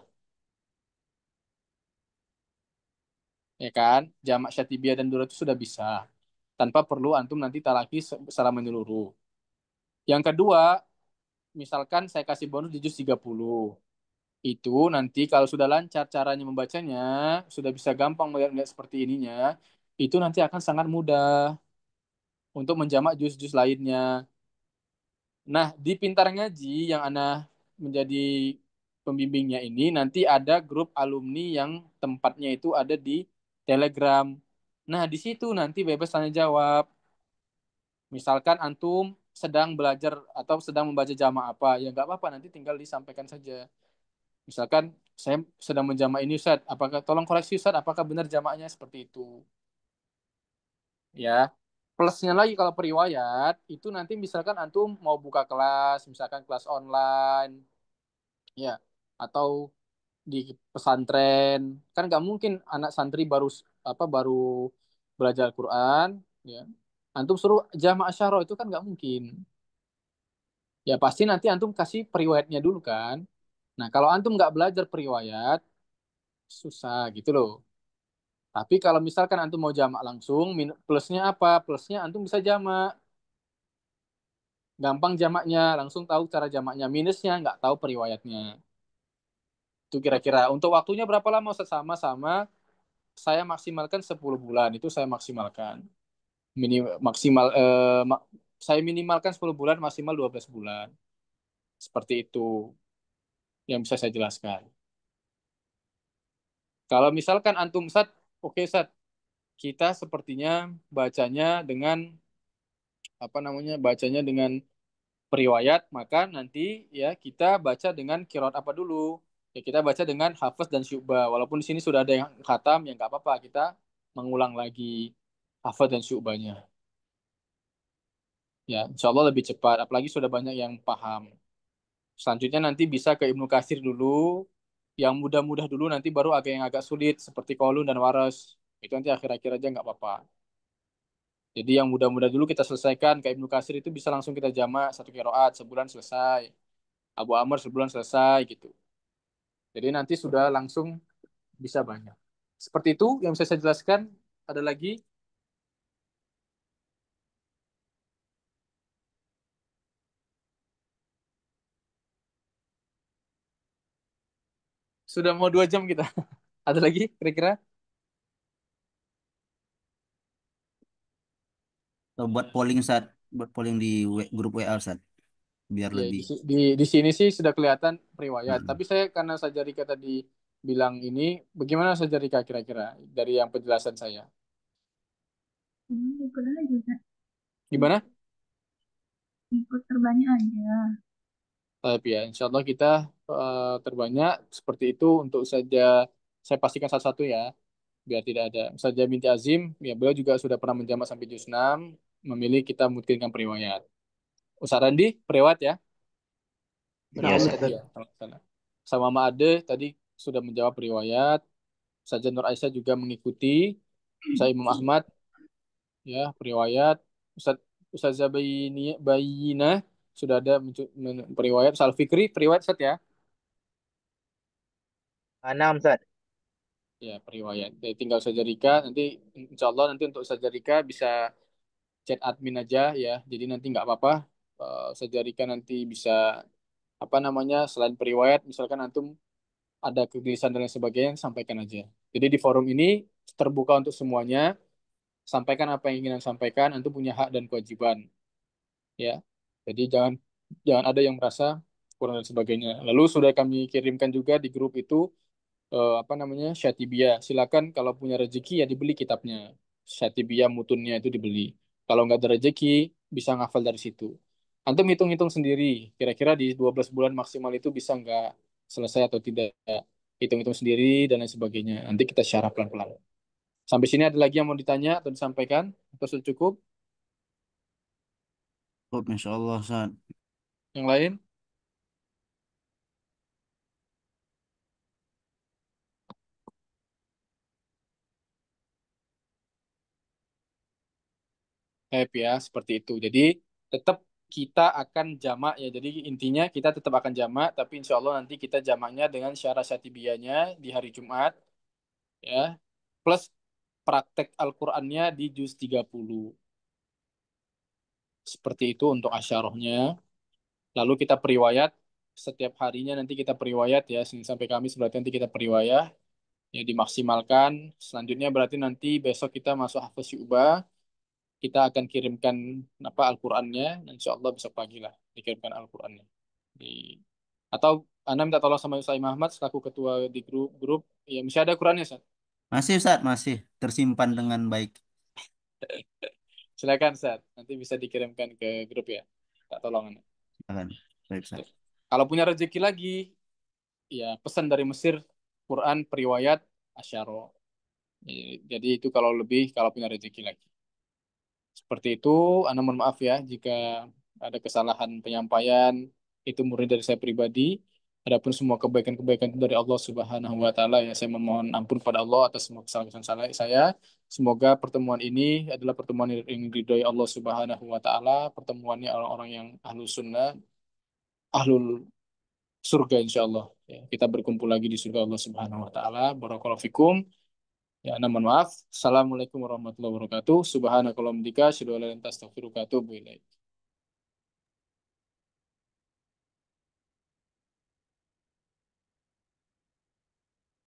Ya kan? Jamak Syatibiyah dan Duro itu sudah bisa. Tanpa perlu antum nanti talaki secara menyeluruh. Yang kedua, misalkan saya kasih bonus di juz 30. Itu nanti kalau sudah lancar caranya membacanya, sudah bisa gampang melihat seperti ininya, itu nanti akan sangat mudah untuk menjamak juz-juz lainnya. Nah, di Pintar Ngaji yang Ana menjadi pembimbingnya ini, nanti ada grup alumni yang tempatnya itu ada di Telegram. Nah, di situ nanti bebas tanya jawab. Misalkan antum sedang belajar atau sedang membaca jama apa, ya nggak apa-apa, nanti tinggal disampaikan saja. Misalkan saya sedang menjama ini Ustaz, apakah tolong koreksi Ustaz, apakah benar jamaknya seperti itu? Ya. Plusnya lagi kalau periwayat, itu nanti misalkan antum mau buka kelas, misalkan kelas online, ya, atau di pesantren, kan nggak mungkin anak santri baru belajar Quran, ya. Antum suruh jamaah syaro itu kan nggak mungkin. Ya pasti nanti antum kasih periwayatnya dulu kan. Nah kalau antum nggak belajar periwayat, susah gitu loh. Tapi kalau misalkan antum mau jamak langsung, plusnya apa? Plusnya antum bisa jamak. Gampang jamaknya, langsung tahu cara jamaknya. Minusnya nggak tahu periwayatnya. Itu kira-kira. Untuk waktunya berapa lama? Ustaz? Sama-sama. Saya maksimalkan 10 bulan. Itu saya maksimalkan. Mini, maksimal, saya minimalkan 10 bulan, maksimal 12 bulan. Seperti itu yang bisa saya jelaskan. Kalau misalkan antum Sat, oke Sat, kita sepertinya bacanya dengan apa namanya? Bacanya dengan periwayat, maka nanti ya kita baca dengan qiraat apa dulu? Ya kita baca dengan hafaz dan syu'bah. Walaupun di sini sudah ada yang khatam, ya nggak apa-apa. Kita mengulang lagi hafaz dan syu'bahnya. Ya, insya Allah lebih cepat. Apalagi sudah banyak yang paham. Selanjutnya nanti bisa ke Ibnu Katsir dulu. Yang mudah-mudah dulu, nanti baru agak yang agak sulit. Seperti Qaulun dan Waras. Itu nanti akhir-akhir aja nggak apa-apa. Jadi yang mudah-mudah dulu kita selesaikan. Ke Ibnu Katsir itu bisa langsung kita jamak. Satu qiraat, sebulan selesai. Abu Amr sebulan selesai gitu. Jadi nanti sudah langsung bisa banyak. Seperti itu yang bisa saya jelaskan. Ada lagi? Sudah mau 2 jam kita. Ada lagi kira-kira? Atau buat polling saat buat polling di grup WA saat biar Ya, lebih. di sini sih sudah kelihatan riwayat. Mm. Tapi saya karena saja Rika tadi bilang ini, bagaimana saja Rika kira-kira dari yang penjelasan saya? Ikut aja, Kak. Gimana? Ikut terbanyak aja. Tapi ya, insya Allah kita terbanyak seperti itu untuk saja saya pastikan satu-satu ya, biar tidak ada. Saja binti Azim, ya beliau juga sudah pernah menjamak sampai juz 6, memilih kita mungkinkan periwayat. Ustaz Randi, periwayat ya? Ya, Periwayat Naam, Sat. tadi Ustaz. ya, kalau nggak salah. Sama Mama Ade tadi sudah menjawab periwayat. Saja Nur Aisyah juga mengikuti. Saya Imam Ahmad ya periwayat. Ustaz Ustazah Bayinah sudah ada periwayat. Ustaz Fikri periwayat Ustaz ya. 6, Ustaz. Ya periwayat. Jadi tinggal saja Rika. Nanti insya Allah nanti untuk saja Rika bisa chat admin aja ya. Jadi nanti nggak apa-apa. Saja Rika nanti bisa apa namanya selain periwayat misalkan antum ada kegelisahan dan lain sebagainya sampaikan aja. Jadi di forum ini terbuka untuk semuanya. Sampaikan apa yang ingin Anda sampaikan, Antum punya hak dan kewajiban, ya. Jadi jangan jangan ada yang merasa kurang dan sebagainya. Lalu sudah kami kirimkan juga di grup itu apa namanya Syatibia. Silakan kalau punya rezeki ya dibeli kitabnya. Syatibia mutunnya itu dibeli. Kalau nggak ada rezeki bisa ngafal dari situ. Antum hitung-hitung sendiri. Kira-kira di 12 bulan maksimal itu bisa nggak selesai atau tidak. Hitung-hitung sendiri dan lain sebagainya. Nanti kita syarah pelan-pelan. Sampai sini ada lagi yang mau ditanya atau disampaikan? Atau sudah cukup? Oh, Insya Allah saat. Yang lain? Happy ya, seperti itu. Jadi tetap kita akan jamak ya. Jadi intinya kita tetap akan jamak, tapi insya Allah nanti kita jamaknya dengan syarat syatibiyahnya di hari Jumat ya. Plus praktek Al-Qur'annya di juz 30. Seperti itu untuk asyarahnya. Lalu kita periwayat setiap harinya nanti kita periwayat ya. Senin sampai Kamis berarti nanti kita periwayat ya dimaksimalkan. Selanjutnya berarti nanti besok kita masuk hafaz syu'bah. Kita akan kirimkan apa Al-Qur'annya. Insya Allah besok pagi lah dikirimkan Al-Qur'annya. Di, atau Anda minta tolong sama Ustaz Muhammad selaku ketua di grup. Ya masih ada Qur'annya, Ustaz. Masih Ustaz, masih tersimpan dengan baik. Silakan, Ustaz. Nanti bisa dikirimkan ke grup ya. Tak tolong Anda. Silakan. Baik Ustaz. Kalau punya rezeki lagi, ya pesan dari Mesir, Quran, periwayat, asyaro. Jadi itu kalau lebih, kalau punya rezeki lagi. Seperti itu, Anda mohon maaf ya jika ada kesalahan penyampaian, itu murni dari saya pribadi. Adapun semua kebaikan-kebaikan itu dari Allah Subhanahu wa taala ya saya memohon ampun pada Allah atas semua kesalahan salah saya. Semoga pertemuan ini adalah pertemuan yang diridhoi Allah Subhanahu wa taala, pertemuannya orang-orang yang ahlus sunnah, ahlul surga insya Allah. Ya, kita berkumpul lagi di surga Allah Subhanahu wa taala. Barakallahu fikum. Ya, mohon maaf. Assalamualaikum warahmatullahi wabarakatuh. Subhanakallahumma wa bihamdika, asyhadu an la ilaha illa anta, astaghfiruka wa atubu ilaik.